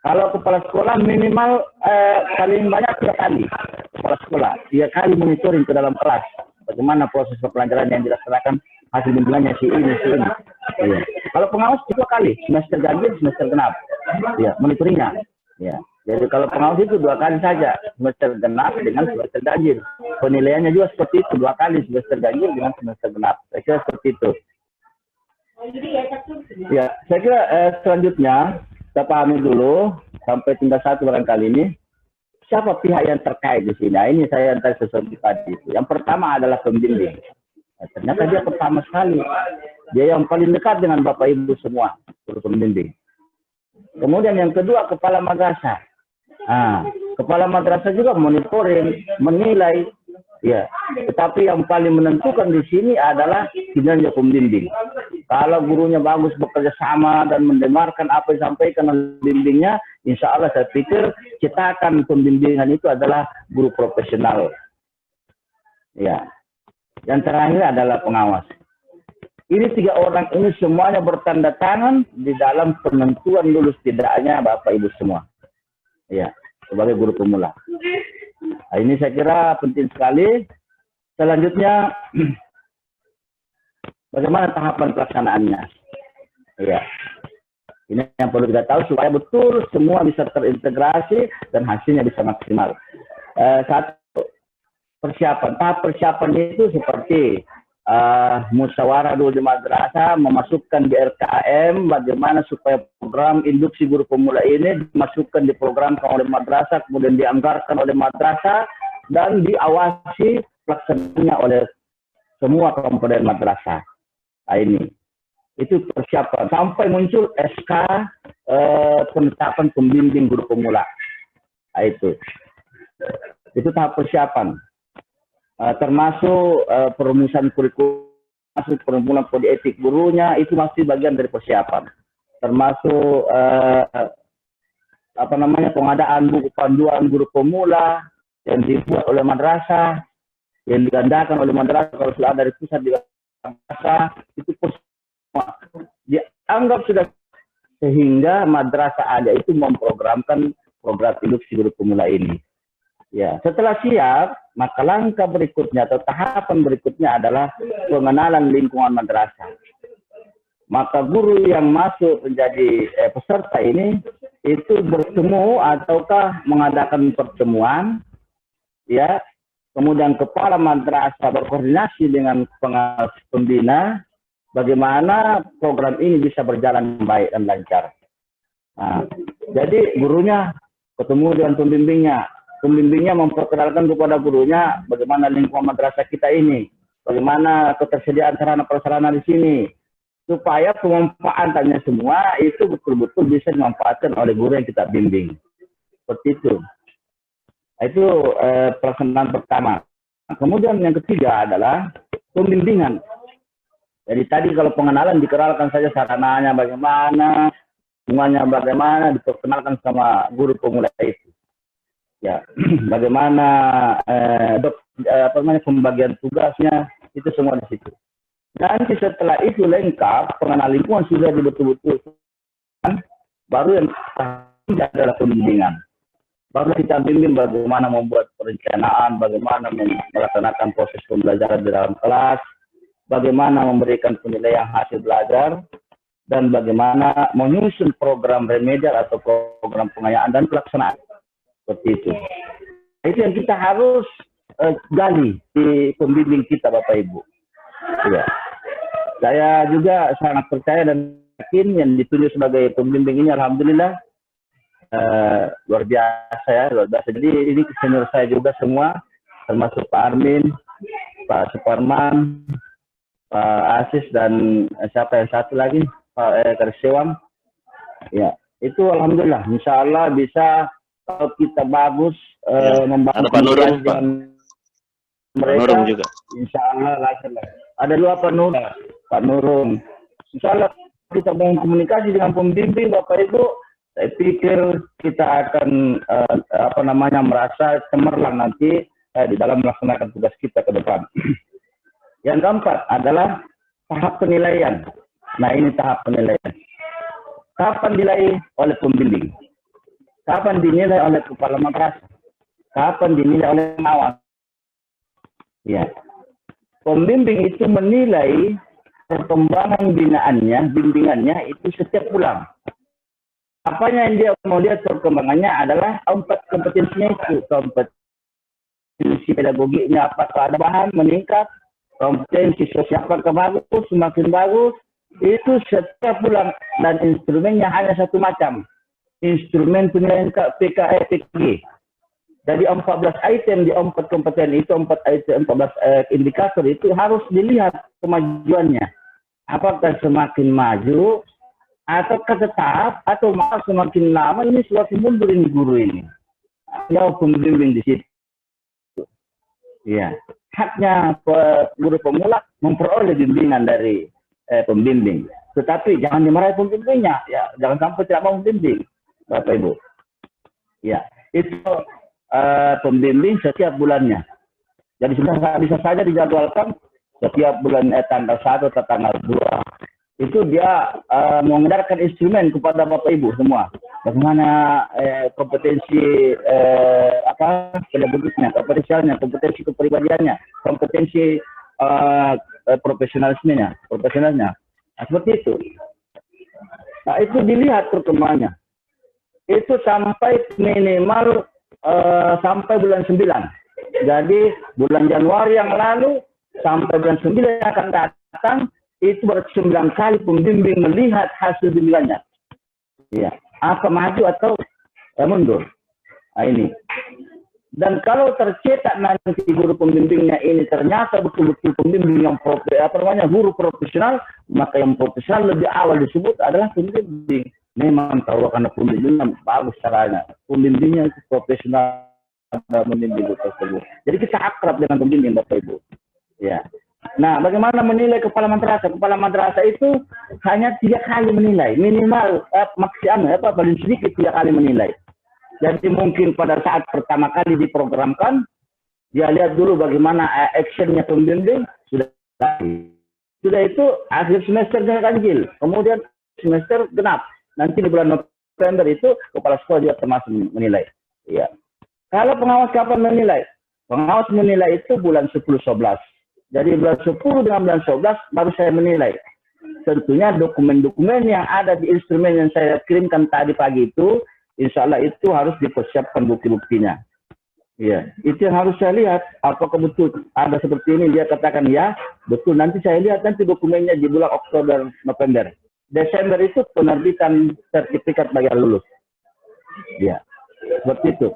Kalau kepala sekolah minimal paling banyak 3 kali. Kepala sekolah 3 kali monitoring ke dalam kelas. Bagaimana proses pembelajaran yang dilaksanakan, hasil bimbingannya si ini. Iya. Kalau pengawas 2 kali, semester ganjil, semester genap. Iya, monitoringnya. Iya. Jadi kalau pengawas itu 2 kali saja, semester genap dengan semester ganjil. Penilaiannya juga seperti itu, 2 kali semester ganjil dengan semester genap. Saya kira seperti itu. Ya, saya kira selanjutnya kita pahami dulu sampai tinggal 1 barangkali ini siapa pihak yang terkait di sini. Nah, ini saya yang sesuatu tadi. Yang pertama adalah pembimbing. Nah, ternyata dia pertama sekali. Dia yang paling dekat dengan Bapak Ibu semua, guru pembimbing. Kemudian yang kedua kepala madrasah. Nah, kepala madrasah juga monitoring, menilai. Ya, tetapi yang paling menentukan di sini adalah kinerja pembimbing. Kalau gurunya bagus bekerja sama dan mendengarkan apa yang disampaikan oleh bimbingnya, insya Allah saya pikir cetakan pembimbingan itu adalah guru profesional. Ya, yang terakhir adalah pengawas. Ini 3 orang ini semuanya bertanda tangan di dalam penentuan lulus tidaknya Bapak Ibu semua. Ya, sebagai guru pemula. Nah, ini saya kira penting sekali. Selanjutnya, bagaimana tahapan pelaksanaannya? Ya, ini yang perlu kita tahu supaya betul semua bisa terintegrasi dan hasilnya bisa maksimal. 1, persiapan. Tahap persiapan itu seperti musyawarah dulu di madrasah, memasukkan di RKM, bagaimana supaya program induksi guru pemula ini dimasukkan di program oleh madrasah, kemudian dianggarkan oleh madrasah, dan diawasi pelaksanaannya oleh semua komponen madrasah. Nah, ini. Itu persiapan. Sampai muncul SK penetapan pembimbing guru pemula. Nah, itu. Itu tahap persiapan. Termasuk perumusan kurikulum, masuk perumusan kode etik gurunya, itu masih bagian dari persiapan. Termasuk pengadaan buku panduan guru pemula yang dibuat oleh madrasah, yang digandakan oleh madrasah kalau sudah ada dari pusat di madrasah, itu semua dianggap sudah, sehingga madrasah ada itu memprogramkan program induksi guru pemula ini. Ya, setelah siap, maka langkah berikutnya atau tahapan berikutnya adalah pengenalan lingkungan madrasah. Maka guru yang masuk menjadi peserta ini itu bertemu ataukah mengadakan pertemuan, ya, kemudian kepala madrasah berkoordinasi dengan pengawas pembina, bagaimana program ini bisa berjalan baik dan lancar. Nah, jadi gurunya ketemu dengan pembimbingnya memperkenalkan kepada gurunya bagaimana lingkungan madrasah kita ini, bagaimana ketersediaan sarana prasarana di sini, supaya pemanfaatannya semua itu betul-betul bisa dimanfaatkan oleh guru yang kita bimbing. Seperti itu. Itu pelaksanaan pertama. Kemudian yang ketiga adalah pembimbingan. Jadi tadi kalau pengenalan dikenalkan saja sarananya bagaimana, semuanya bagaimana, diperkenalkan sama guru pemula itu. Ya, bagaimana pembagian tugasnya, itu semua di situ. Nanti setelah itu lengkap, pengenalan lingkungan sudah betul-betul, baru yang ketiga adalah pembimbingan. Baru kita bimbing bagaimana membuat perencanaan, bagaimana melaksanakan proses pembelajaran di dalam kelas, bagaimana memberikan penilaian hasil belajar, dan bagaimana menyusun program remedial atau program pengayaan dan pelaksanaan. Seperti itu. Itu yang kita harus gali di pembimbing kita, Bapak Ibu. Ya. Saya juga sangat percaya dan yakin yang ditunjuk sebagai pembimbing ini, alhamdulillah, luar biasa ya, luar biasa. Jadi ini senior saya juga semua, termasuk Pak Armin, Pak Suparman, Pak Asis, dan siapa yang satu lagi, Pak Karsewam. Ya, itu alhamdulillah, insya Allah bisa, kalau kita bagus membangun dengan mereka, juga. Insya Allah lancar. Ada dua Pak Nurung. Insya Allah kita mau komunikasi dengan pembimbing, Bapak Ibu. Saya pikir kita akan merasa cemerlang nanti di dalam melaksanakan tugas kita ke depan. Yang keempat adalah tahap penilaian. Nah, ini tahap penilaian. Kapan dinilai oleh pembimbing? Kapan dinilai oleh kepala madrasah? Kapan dinilai oleh pengawas? Ya. Pembimbing itu menilai perkembangan bimbingannya itu setiap bulan. Apanya yang dia mau lihat perkembangannya adalah 4 kompetensinya itu. Kompetensi pedagogiknya apakah ada bahan meningkat, kompetensi sosial apakah bagus, semakin bagus, itu setiap bulan, dan instrumennya hanya satu macam. Instrumen penilaian PKG. Jadi 14 item di 4 kompeten itu, 14 indikator itu harus dilihat kemajuannya. Apakah semakin maju, atau tetap, atau malah semakin lama ini semakin mundur ini guru ini. Ya, pembimbing di situ. Ya, haknya guru pemula memperoleh bimbingan dari pembimbing. Tetapi jangan dimarahi pembimbingnya, ya, jangan sampai tidak mau membimbing, Bapak Ibu. Ya, itu pembimbing setiap bulannya. Jadi bisa saja dijadwalkan setiap bulan tanggal 1 atau tanggal 2. Itu dia mengedarkan instrumen kepada Bapak Ibu semua. Bagaimana kompetensi pedagogiknya, kompetensialnya, kompetensi kepribadiannya, kompetensi profesionalnya. Nah, seperti itu. Nah, itu dilihat perkembangannya. Itu sampai minimal sampai bulan 9. Jadi bulan Januari yang lalu sampai bulan 9 yang akan datang, itu berarti 9 kali pembimbing melihat hasil bimbingannya. Ya, apa maju atau mundur. Nah, ini. Dan kalau tercetak nanti guru pembimbingnya ini ternyata betul-betul pembimbing yang guru profesional, maka yang profesional lebih awal disebut adalah pembimbing. Memang tahu karena pembimbingnya bagus caranya. Pembimbingnya itu profesional membimbing tersebut. Jadi kita akrab dengan pembimbing, Bapak Ibu. Ya. Nah, bagaimana menilai kepala madrasah? Kepala madrasah itu hanya 3 kali menilai, minimal paling sedikit 3 kali menilai. Jadi mungkin pada saat pertama kali diprogramkan, dia lihat dulu bagaimana actionnya pembimbing, sudah itu akhir semester ganjil, kemudian semester genap. Nanti di bulan November itu kepala sekolah juga termasuk menilai. Ya. Kalau pengawas kapan menilai? Pengawas menilai itu bulan 10-11. Jadi bulan 10 dengan bulan 11 baru saya menilai. Tentunya dokumen-dokumen yang ada di instrumen yang saya kirimkan tadi pagi itu insya Allah itu harus dipersiapkan bukti-buktinya. Iya, itu yang harus saya lihat. Apakah betul ada seperti ini? Dia katakan ya, betul. Nanti saya lihat nanti dokumennya di bulan Oktober, November. Desember itu penerbitan sertifikat bagi yang lulus. Ya, seperti itu.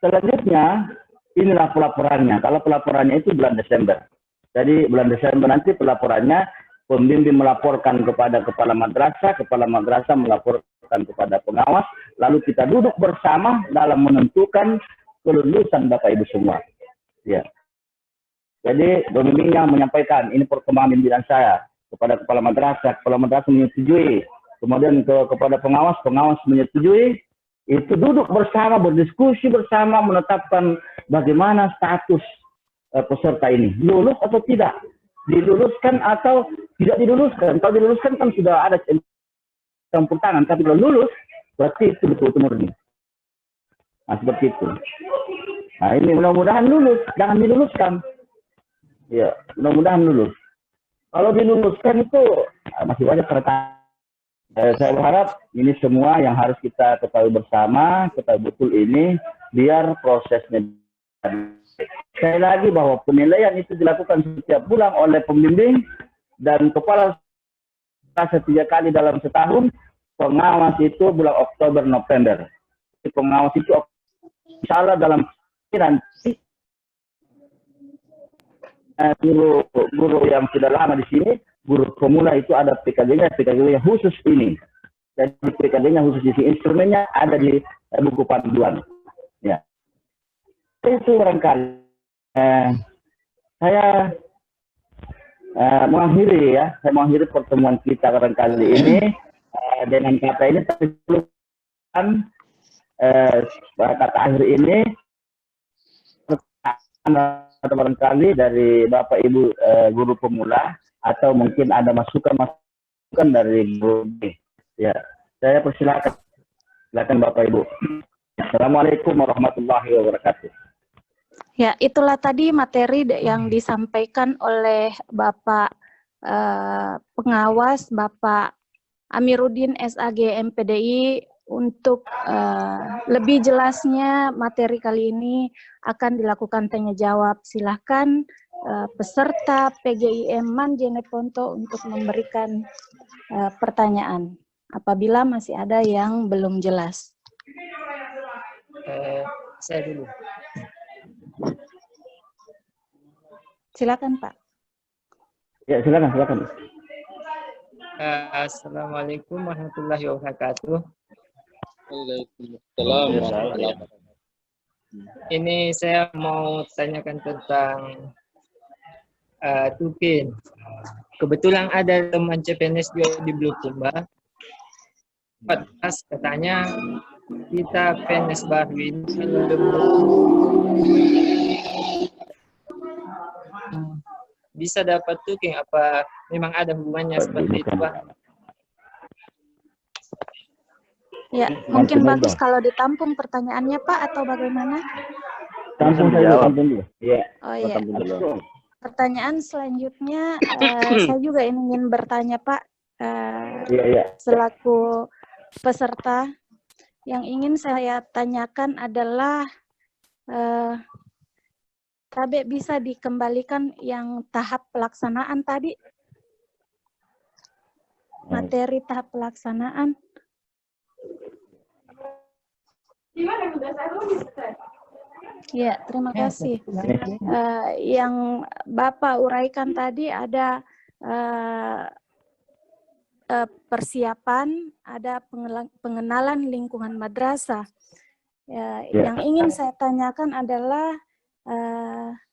Selanjutnya, inilah pelaporannya. Kalau pelaporannya itu bulan Desember. Jadi bulan Desember nanti pelaporannya, pembimbing melaporkan kepada kepala madrasah melaporkan kepada pengawas, lalu kita duduk bersama dalam menentukan kelulusan Bapak Ibu semua. Ya. Jadi pembimbingnya menyampaikan ini perkembangan pimpinan saya kepada kepala madrasah menyetujui, kemudian kepada pengawas menyetujui, itu duduk bersama, berdiskusi bersama, menetapkan bagaimana status peserta ini, lulus atau tidak, diluluskan atau tidak diluluskan. Kalau diluluskan kan sudah ada campur tangan, tapi kalau lulus berarti itu betul-betul murni. Nah, seperti itu. Nah, ini mudah-mudahan lulus, jangan diluluskan. Ya, mudah-mudahan lulus. Kalau diluluskan itu masih banyak pertanyaan. Saya berharap ini semua yang harus kita ketahui bersama, ketahui betul ini, biar prosesnya. Sekali lagi bahwa penilaian itu dilakukan setiap bulan oleh pembimbing dan kepala sekolah 3 kali dalam setahun. Pengawas itu bulan Oktober, November. Pengawas itu insya Allah dalam nanti guru yang sudah lama di sini, guru pemula itu ada PKD-nya khusus ini. Jadi PKD-nya khusus di sini, instrumennya ada di buku panduan. Ya. Itu barangkali saya mengakhiri pertemuan kita barangkali ini dengan kata ini, tapi kata akhir ini atau barangkali dari Bapak Ibu guru pemula atau mungkin ada masukan dari guru. Ya, saya persilakan. Silakan Bapak Ibu. Assalamualaikum warahmatullahi wabarakatuh.
Ya, itulah tadi materi yang disampaikan oleh Bapak pengawas, Bapak Amiruddin SAG MPDI. Untuk lebih jelasnya materi kali ini akan dilakukan tanya jawab. Silahkan peserta PGIM MAN Jeneponto untuk memberikan pertanyaan apabila masih ada yang belum jelas.
Saya dulu.
Silakan Pak.
Ya, silakan.
Assalamualaikum warahmatullahi wabarakatuh.
Waalaikumsalam.
Ini saya mau tanyakan tentang Tukin. Kebetulan ada teman CPNS juga di Bulukumba. Pas katanya kita PNS baru ini bisa dapat Tukin, apa memang ada hubungannya seperti itu, Pak?
Ya, mungkin bagus kalau ditampung pertanyaannya Pak, atau bagaimana?
Tampung dulu. Iya.
Oh iya. Pertanyaan selanjutnya, saya juga ingin bertanya Pak, selaku peserta, yang ingin saya tanyakan adalah, Tabe bisa dikembalikan yang tahap pelaksanaan tadi? Materi tahap pelaksanaan. Ya, terima kasih. Yang Bapak uraikan tadi ada persiapan, ada pengenalan lingkungan madrasah. Yang ingin saya tanyakan adalah,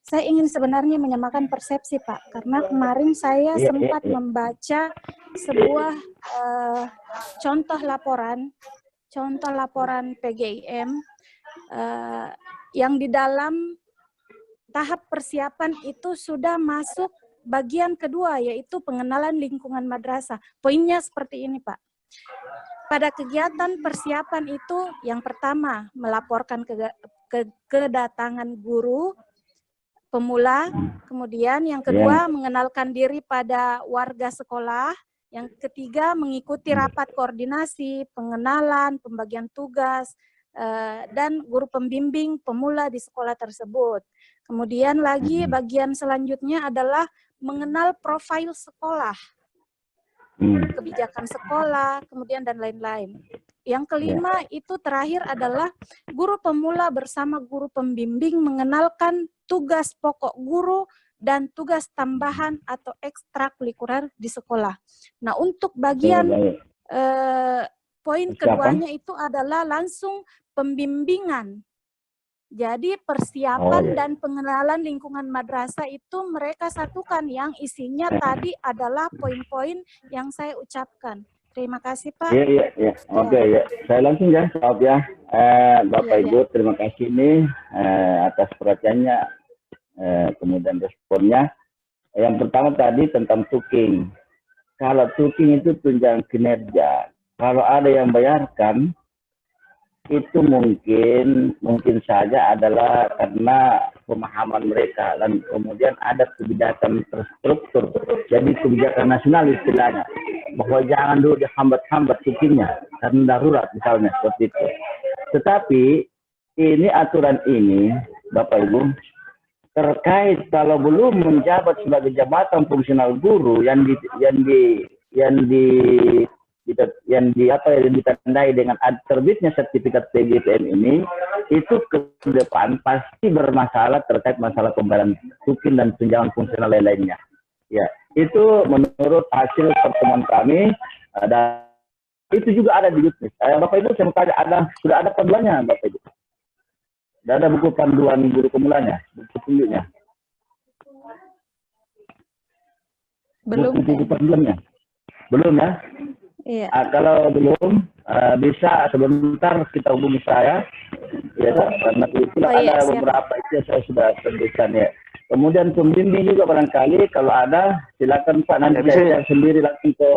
saya ingin sebenarnya menyamakan persepsi Pak, karena kemarin saya sempat membaca sebuah contoh laporan PGIM yang di dalam tahap persiapan itu sudah masuk bagian kedua, yaitu pengenalan lingkungan madrasah. Poinnya seperti ini Pak. Pada kegiatan persiapan itu, yang pertama melaporkan kedatangan guru pemula, kemudian yang kedua mengenalkan diri pada warga sekolah, Yang ketiga, mengikuti rapat koordinasi, pengenalan, pembagian tugas, dan guru pembimbing pemula di sekolah tersebut. Kemudian lagi bagian selanjutnya adalah mengenal profil sekolah, kebijakan sekolah, kemudian dan lain-lain. Yang kelima itu terakhir adalah guru pemula bersama guru pembimbing mengenalkan tugas pokok guru dan tugas tambahan atau ekstrakurikuler di sekolah. Nah, untuk bagian poin keduanya itu adalah langsung pembimbingan. Jadi persiapan dan pengenalan lingkungan madrasah itu mereka satukan, yang isinya tadi adalah poin-poin yang saya ucapkan. Terima kasih, Pak.
Iya. Oke, ya. Saya langsung ya, jawab ya. Bapak Ibu, terima kasih nih atas perhatiannya, kemudian responnya. Yang pertama tadi tentang tuking. Kalau tuking itu tunjangan kinerja. Kalau ada yang bayarkan, itu mungkin saja adalah karena pemahaman mereka, dan kemudian ada kebijakan terstruktur, jadi kebijakan nasional istilahnya, bahwa jangan dulu dihambat-hambat tukingnya karena darurat misalnya seperti itu. Tetapi ini aturan ini, Bapak Ibu, terkait kalau belum menjabat sebagai jabatan fungsional guru yang ditandai dengan terbitnya sertifikat PGPM ini, itu ke depan pasti bermasalah terkait masalah pembayaran tukin dan tunjangan fungsional lain-lainnya. Ya, itu menurut hasil pertemuan kami, dan itu juga ada di YouTube. Bapak Ibu, saya mau tanya, sudah ada panduannya, Bapak Ibu? Sudah ada buku panduan guru pemulanya, buku tunjuknya?
Belum.
Buku panduannya? Belum ya?
Iya.
Kalau belum, bisa sebentar kita hubungi saya, ya, karena itu ada beberapa itu saya sudah sebutkan ya. Kemudian pembimbing juga barangkali kalau ada, silakan Pak, nanti saya sendiri langsung ke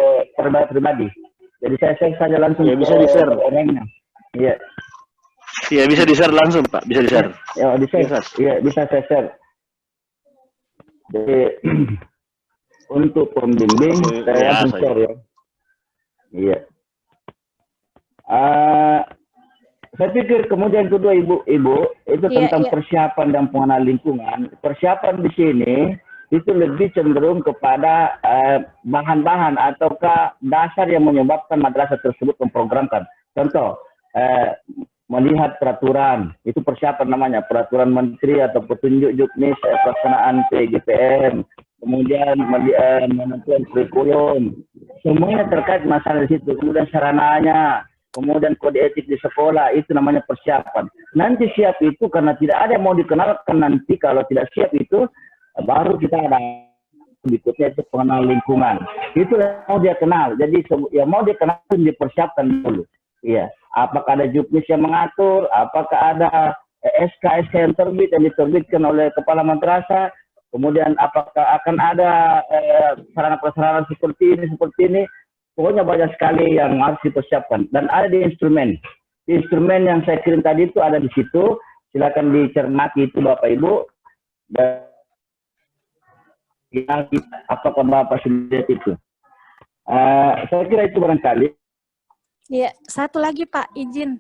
pribadi. Jadi saya saja langsung
bisa di-share
orangnya. Iya.
Iya, bisa di-share langsung Pak, bisa di-share.
Ya, bisa saya share. Jadi untuk pembimbing saya langsung share ya. Iya. Saya pikir kemudian kedua ibu itu tentang persiapan dan pengenalan lingkungan. Persiapan di sini itu lebih cenderung kepada bahan-bahan ataukah dasar yang menyebabkan madrasah tersebut memprogramkan. Contoh, melihat peraturan, itu persiapan namanya, peraturan menteri atau petunjuk juknis pelaksanaan PGPM. Kemudian menentukan kurikulum, semuanya terkait masalah di situ. Kemudian sarananya, kemudian kode etik di sekolah, itu namanya persiapan. Nanti siap itu karena tidak ada yang mau dikenalkan nanti, kalau tidak siap itu baru kita ada berikutnya itu pengenalan lingkungan. Itu yang mau dia kenal. Jadi yang mau dia kenal itu dipersiapkan dulu. Iya. Apakah ada juknis yang mengatur? Apakah ada SK yang terbit yang diterbitkan oleh kepala madrasah? Kemudian apakah akan ada sarana-prasarana seperti ini, pokoknya banyak sekali yang harus dipersiapkan. Dan ada di instrumen yang saya kirim tadi itu ada di situ, silakan dicermati itu Bapak Ibu. Dan apakah Bapak sudah lihat itu? Saya kira itu barangkali.
Iya, satu lagi Pak, izin.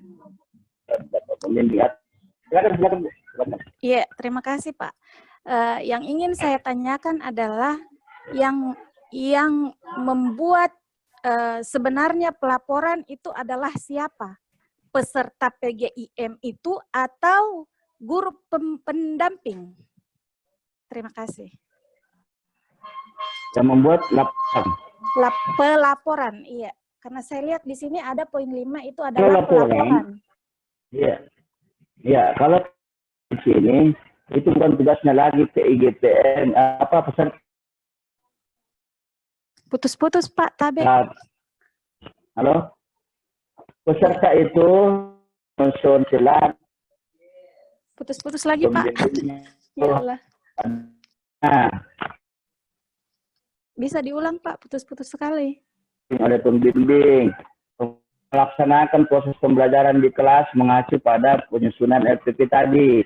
Silakan.
Iya, terima kasih Pak. Yang ingin saya tanyakan adalah yang membuat sebenarnya pelaporan itu adalah siapa? Peserta PGIM itu atau guru pendamping? Terima kasih.
Yang membuat
pelaporan, iya. Karena saya lihat di sini ada poin 5 itu adalah pelaporan.
Iya. Iya, kalau di sini itu bukan tugasnya lagi PIGPM, peserta.
Putus-putus Pak Tabe.
Halo? Peserta itu mensun silat.
Putus-putus lagi Pak. Ya Allah.
Nah.
Bisa diulang Pak, putus-putus sekali.
Oleh pembimbing. Melaksanakan proses pembelajaran di kelas mengacu pada penyusunan RPP tadi.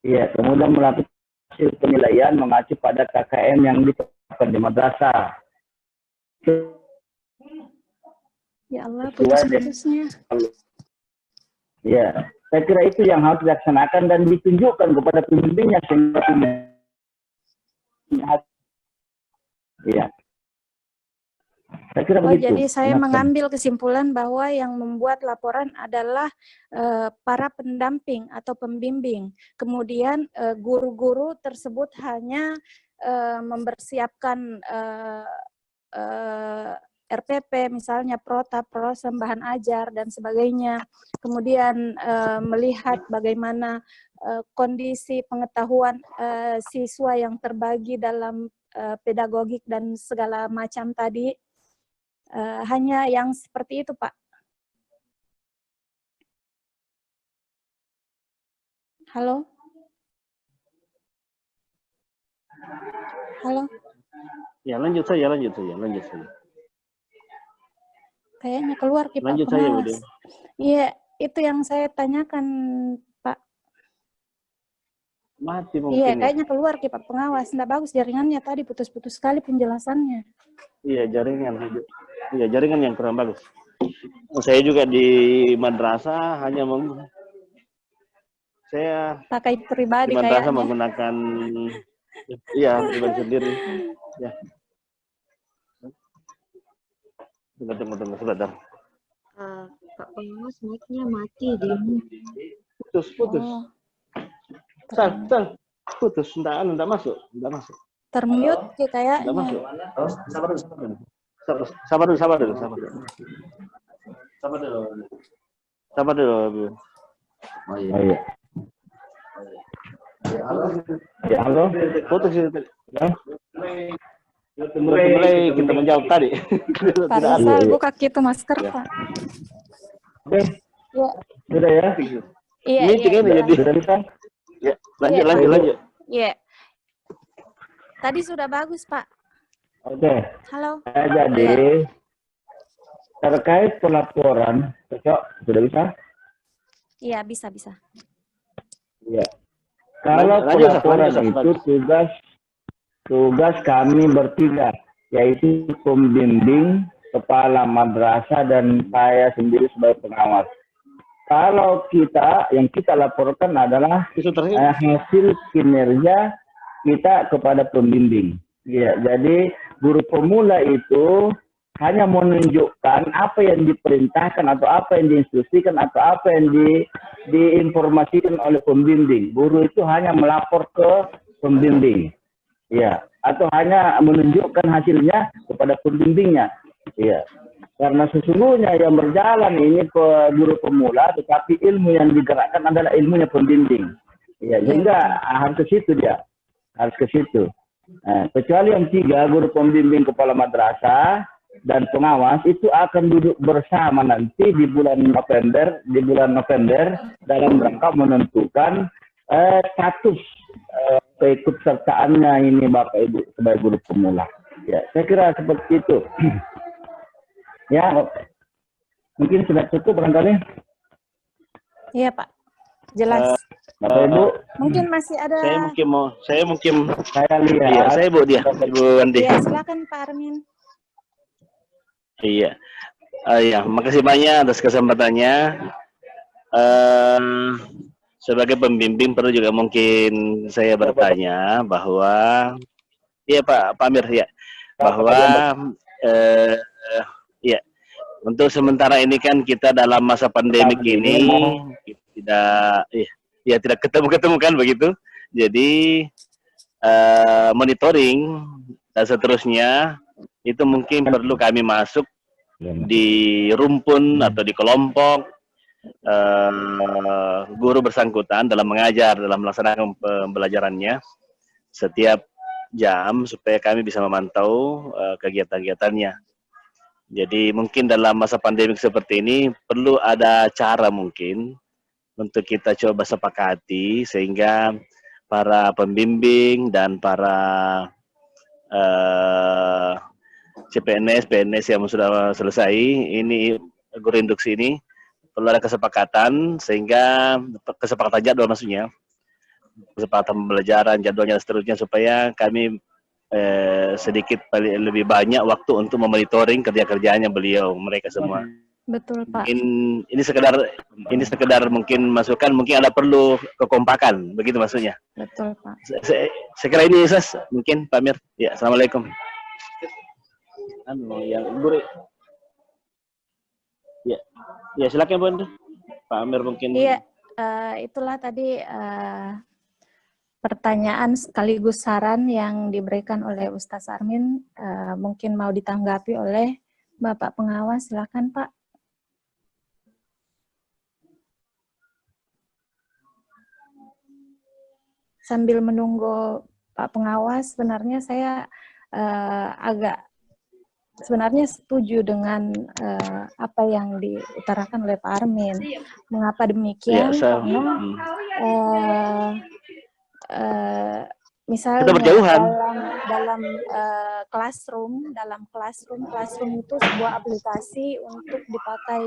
Iya, kemudian melakukan hasil penilaian mengacu pada KKM yang ditetapkan di madrasah.
Ya Allah,
Sesuai
putus-putusnya.
Ya, saya kira itu yang harus dilaksanakan dan ditunjukkan kepada pembimbingnya sehingga ya. Saya kira
Oh,
begitu.
jadi saya
Silakan.
mengambil kesimpulan bahwa yang membuat laporan adalah para pendamping atau pembimbing. Kemudian guru-guru tersebut hanya mempersiapkan RPP, misalnya protap, bahan ajar, dan sebagainya. Kemudian melihat bagaimana kondisi pengetahuan siswa yang terbagi dalam pedagogik dan segala macam tadi. Hanya yang seperti itu, Pak. Halo? Halo?
Ya, lanjut saja.
Kayaknya keluar, Pak
Lanjut saja, Bu
pengawas.
Dewi.
Iya, itu yang saya tanyakan, Pak.
Mati mungkin
Iya,
ya.
kayaknya keluar, Pak pengawas. Nggak bagus jaringannya tadi, putus-putus sekali penjelasannya.
Iya, jaringan yang kurang bagus. Saya juga di madrasah hanya saya
Pakai
di
pribadi
madrasah
kayaknya.
menggunakan pribadi sendiri. Ya. Tunggu sebentar.
Pak pengawas mic-nya mati deh.
Putus.
Oh,
Sal. Putus, enggak masuk.
termute kayaknya.
Enggak masuk. Sabar dulu. Sabar dulu.
Oh, iya. Ya, halo.
Putus itu tadi.
Ya.
Mulai kita menjawab tadi.
Pak
Iya,
Rizal,
iya.
buka gitu masker, Pak.
Oke,
Ya,
sudah ya.
iya,
Meeting
iya.
ini jadi.
Sudah bisa.
Ya,
Iya,
lanjut.
Iya. Tadi sudah bagus, Pak.
Oke.
Halo.
Jadi terkait pelaporan, cocok sudah bisa?
Iya, bisa.
Iya. Kalau
Lanjut,
pelaporan
lanjut.
itu tugas kami bertiga, yaitu pembimbing, kepala madrasah, dan saya sendiri sebagai pengawas. Kalau yang kita laporkan adalah hasil kinerja kita kepada pembimbing. Ya, jadi guru pemula itu hanya menunjukkan apa yang diperintahkan atau apa yang diinstruksikan atau apa yang diinformasikan oleh pembimbing. Guru itu hanya melapor ke pembimbing. Ya, atau hanya menunjukkan hasilnya kepada pembimbingnya. Ya. Karena sesungguhnya yang berjalan ini guru pemula, tetapi ilmu yang digerakkan adalah ilmunya pembimbing. Ya, sehingga harus ke situ dia. Harus ke situ. Kecuali yang tiga, guru pembimbing, kepala madrasah, dan pengawas itu akan duduk bersama nanti di bulan November dalam rangka menentukan status keikutsertaannya ini Bapak Ibu sebagai guru pemula. Ya, saya kira seperti itu. Ya, mungkin sudah cukup barangkali.
Iya, Pak. Jelas.
Bapak Ibu,
Mungkin masih ada.
Saya mungkin
saya lihat.
Iya, saya Ibu Andi.
Iya, silakan Pak Armin.
Iya. Ya, makasih banyak atas kesempatannya. Sebagai pembimbing perlu juga mungkin saya bertanya bahwa iya Pak Amir ya, bahwa ya, untuk sementara ini kan kita dalam masa pandemik ini tidak ketemu kan begitu. Jadi monitoring dan seterusnya itu mungkin perlu kami masuk di rumpun atau di kelompok guru bersangkutan dalam mengajar, dalam melaksanakan pembelajarannya setiap jam supaya kami bisa memantau kegiatan-kegiatannya. Jadi mungkin dalam masa pandemik seperti ini perlu ada cara mungkin untuk kita coba sepakati sehingga para pembimbing dan para CPNS, PNS yang sudah selesai ini guru induksi ini perlu ada kesepakatan sehingga kesepakatan jadwal maksudnya kesepakatan pembelajaran jadwalnya dan seterusnya supaya kami sedikit lebih banyak waktu untuk memonitoring kerja-kerjanya beliau, mereka semua.
Betul, Pak.
Ini sekedar mungkin masukan, mungkin ada perlu kekompakan, begitu maksudnya.
Betul, Pak.
Saya kira ini Ustaz, mungkin Pak Amir. Ya, Assalamualaikum. Yang Ibu. Ya, silakan Bun. Pak Amir mungkin.
Iya, itulah tadi pertanyaan sekaligus saran yang diberikan oleh Ustaz Armin, mungkin mau ditanggapi oleh Bapak Pengawas, silakan Pak. Sambil menunggu Pak Pengawas, sebenarnya saya sebenarnya setuju dengan apa yang diutarakan oleh Pak Armin. Mengapa demikian?
Ya,
karena misalnya
kita berjauhan.
dalam classroom itu sebuah aplikasi untuk dipakai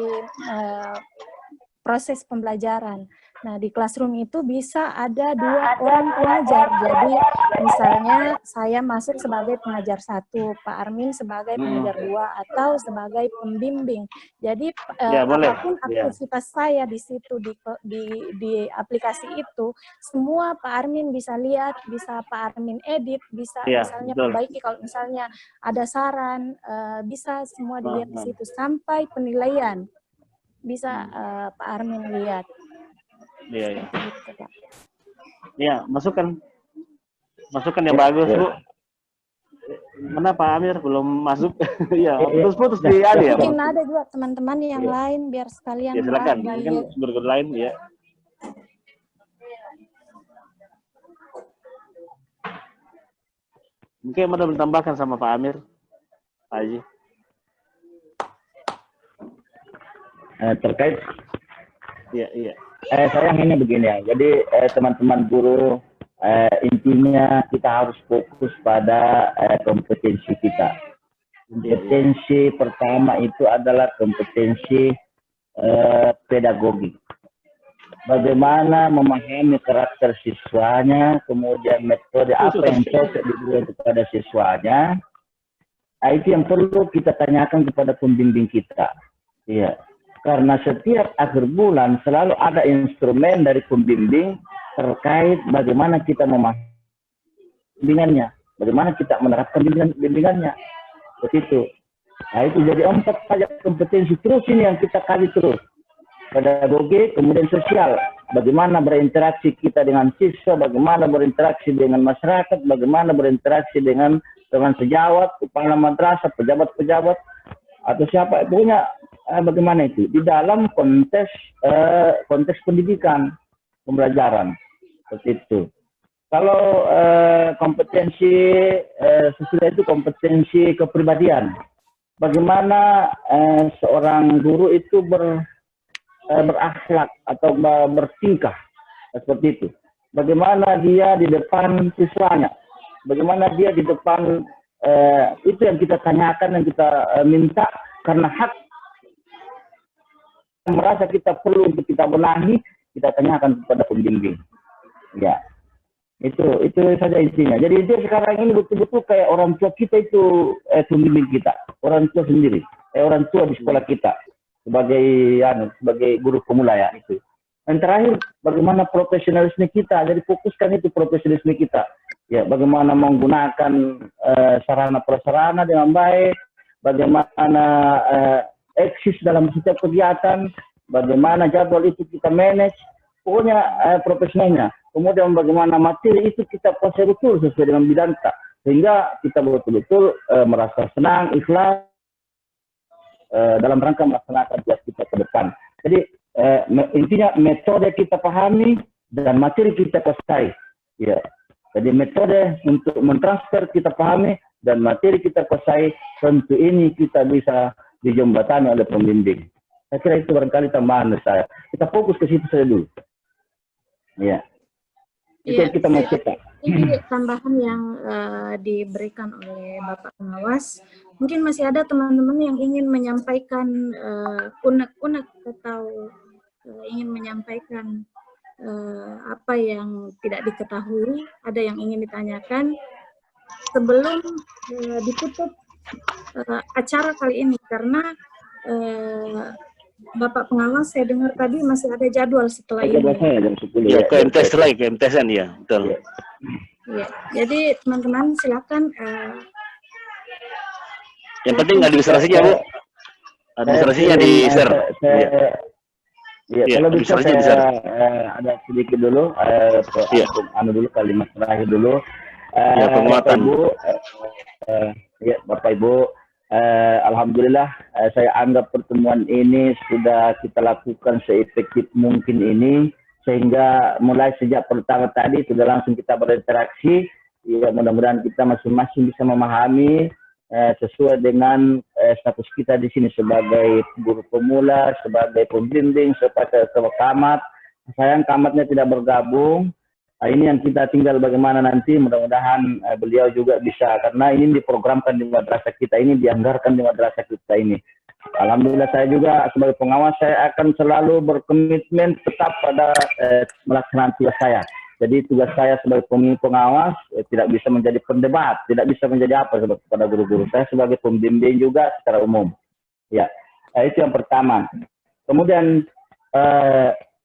proses pembelajaran. Nah, di classroom itu bisa ada 2 orang pengajar. Jadi, misalnya saya masuk sebagai pengajar 1, Pak Armin sebagai pengajar 2, atau sebagai pembimbing. Jadi, apapun aktivitas saya di situ, di aplikasi itu, semua Pak Armin bisa lihat, bisa Pak Armin edit, bisa misalnya perbaiki kalau misalnya ada saran, bisa semua dilihat di situ, sampai penilaian. Bisa Pak Armin lihat.
Iya. Iya, masukan yang bagus, Bu. Mana Pak Amir belum masuk? Iya, putus-putus di ya.
Mungkin ada juga teman-teman yang lain biar sekalian.
Ya, silakan. Mungkin sumber lain ya. Mungkin ada ditambahkan sama Pak Amir, Pak Haji.
Terkait
iya.
Saya ini begini ya. Jadi teman-teman guru, intinya kita harus fokus pada kompetensi kita. Kompetensi pertama itu adalah kompetensi pedagogi. Bagaimana memahami karakter siswanya, kemudian metode apa yang cocok diberikan kepada siswanya. Itu yang perlu kita tanyakan kepada pembimbing kita. Iya. Karena setiap akhir bulan selalu ada instrumen dari pembimbing terkait bagaimana kita memahami bimbingannya, bagaimana kita menerapkan bimbingannya. Seperti itu. Nah, itu jadi 4 saja kompetensi terus ini yang kita kaji terus. Pedagogi, kemudian sosial. Bagaimana berinteraksi kita dengan siswa, bagaimana berinteraksi dengan masyarakat, bagaimana berinteraksi dengan sejawat, kepala madrasah, pejabat-pejabat, atau siapa. Pokoknya bagaimana itu di dalam konteks pendidikan, pembelajaran, seperti itu. Kalau kompetensi sesudah itu kompetensi kepribadian, bagaimana seorang guru itu berakhlak atau bertingkah, seperti itu. Bagaimana dia di depan siswanya, bagaimana dia di depan, itu yang kita tanyakan, yang kita minta, karena hak merasa kita perlu untuk kita benahi, kita tanyakan kepada pembimbing. Ya, itu saja intinya. Jadi itu sekarang ini betul-betul kayak orang tua kita itu pembimbing kita, orang tua sendiri, orang tua di sekolah kita sebagai guru pemula ya itu. Dan terakhir, bagaimana profesionalisme kita. Jadi fokuskan itu profesionalisme kita. Ya, bagaimana menggunakan sarana prasarana dengan baik, bagaimana eksis dalam setiap kegiatan, bagaimana jadwal itu kita manage, pokoknya profesionalnya. Kemudian bagaimana materi itu kita kuasai betul sesuai dengan bidang kita, sehingga kita betul-betul merasa senang, ikhlas dalam rangka melaksanakan tugas kita ke depan. Jadi intinya metode kita pahami dan materi kita kuasai. Ya. Jadi metode untuk mentransfer kita pahami dan materi kita kuasai, tentu ini kita bisa dijembatani oleh pembimbing. Saya kira itu barangkali tambahan saya. Kita fokus ke situ saja dulu. Ya. Itu kita mau cetak.
Ini tambahan yang diberikan oleh Bapak Pengawas. Mungkin masih ada teman-teman yang ingin menyampaikan unek-unek atau ingin menyampaikan apa yang tidak diketahui, ada yang ingin ditanyakan. sebelum ditutup acara kali ini, karena Bapak pengawas saya dengar tadi masih ada jadwal setelah ini.
Saya jam 10
Ya, ke MTS lagi, ke MTS-an ya, betul.
Ya, jadi teman-teman silakan.
Yang penting administrasinya, Bu. Administrasinya di share.
Ya,
Ya,
kalau bisa
administrasinya di
saya
share.
ada sedikit dulu,
Ya.
dulu kalimat terakhir dulu.
Ya, penguatan.
Bapak Ibu, alhamdulillah saya anggap pertemuan ini sudah kita lakukan seefektif mungkin ini, sehingga mulai sejak pertama tadi sudah langsung kita berinteraksi. Ya, mudah-mudahan kita masing-masing bisa memahami sesuai dengan status kita di sini sebagai guru pemula, sebagai pembimbing, sebagai camat. Sayang camatnya tidak bergabung. Nah, ini yang kita tinggal bagaimana nanti, mudah-mudahan beliau juga bisa, karena ini diprogramkan di madrasah kita ini, dianggarkan di madrasah kita ini. Alhamdulillah saya juga sebagai pengawas, saya akan selalu berkomitmen tetap pada melaksanakan tugas saya. Jadi tugas saya sebagai pengawas tidak bisa menjadi pendebat, tidak bisa menjadi apa kepada guru-guru. Saya sebagai pembimbing juga secara umum. Ya, itu yang pertama. Kemudian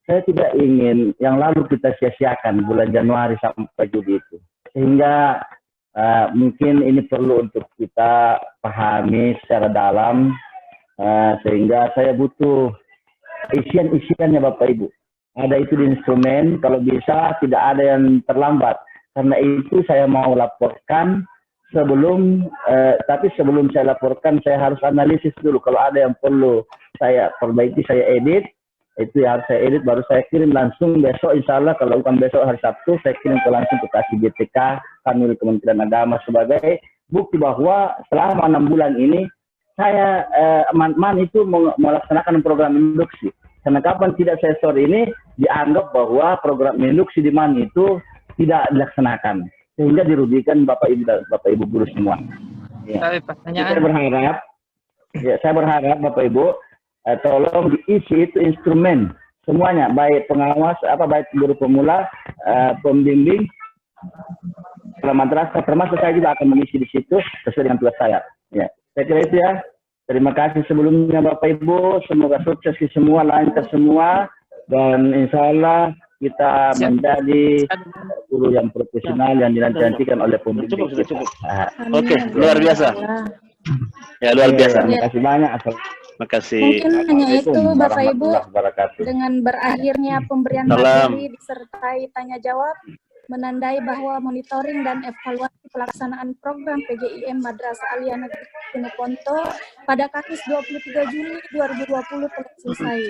saya tidak ingin yang lalu kita sia-siakan bulan Januari sampai Juli itu. Sehingga mungkin ini perlu untuk kita pahami secara dalam, sehingga saya butuh isian-isiannya Bapak Ibu. Ada itu di instrumen, kalau bisa tidak ada yang terlambat. Karena itu saya mau laporkan sebelum, tapi sebelum saya laporkan saya harus analisis dulu. Kalau ada yang perlu saya perbaiki, saya edit. Itu yang harus saya edit, baru saya kirim langsung besok, insya Allah kalau bukan besok hari Sabtu, saya kirim langsung ke KSBTK, kami Kementerian Agama, sebagai bukti bahwa selama 6 bulan ini, saya Man itu melaksanakan program induksi. Karena kapan tidak saya store ini, dianggap bahwa program induksi di Man itu tidak dilaksanakan. Sehingga dirugikan Bapak Ibu guru semua. Ya.
Pertanyaan.
Saya berharap Bapak Ibu, tolong diisi itu instrumen semuanya, baik pengawas, baik guru pemula, pembimbing, madrasah, termasuk saya juga akan mengisi di situ sesuai dengan tugas saya. Ya, saya kira itu ya. Terima kasih sebelumnya Bapak Ibu, semoga sukses semua, lancar semua, dan insya Allah kita menjadi guru yang profesional yang dinantikan oleh pembimbing kita.
Oke, luar biasa. Ya, luar biasa.
Terima kasih banyak.
Makasih.
Mungkin hanya itu Bapak Ibu, dengan berakhirnya pemberian materi disertai tanya jawab, menandai bahwa monitoring dan evaluasi pelaksanaan program PGIM Madrasah Aliyah Negeri Sinukonto pada Kamis 23 Juli 2020 telah selesai.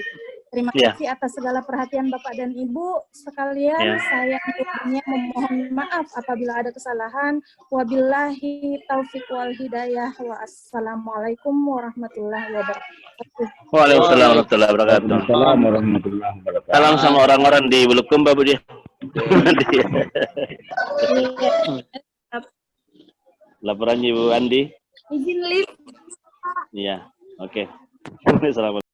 Terima kasih atas segala perhatian Bapak dan Ibu sekalian. Saya tentunya memohon maaf apabila ada kesalahan. Wabillahi taufiq wal hidayah. Wassalamualaikum warahmatullahi wabarakatuh.
Waalaikumsalam warahmatullahi wabarakatuh.
Waalaikumsalam warahmatullahi wabarakatuh.
Salam sama orang-orang di Bulukumba, Bu dia. Laporannya Ibu Andi.
Izin lift.
Iya, oke. Assalamualaikum.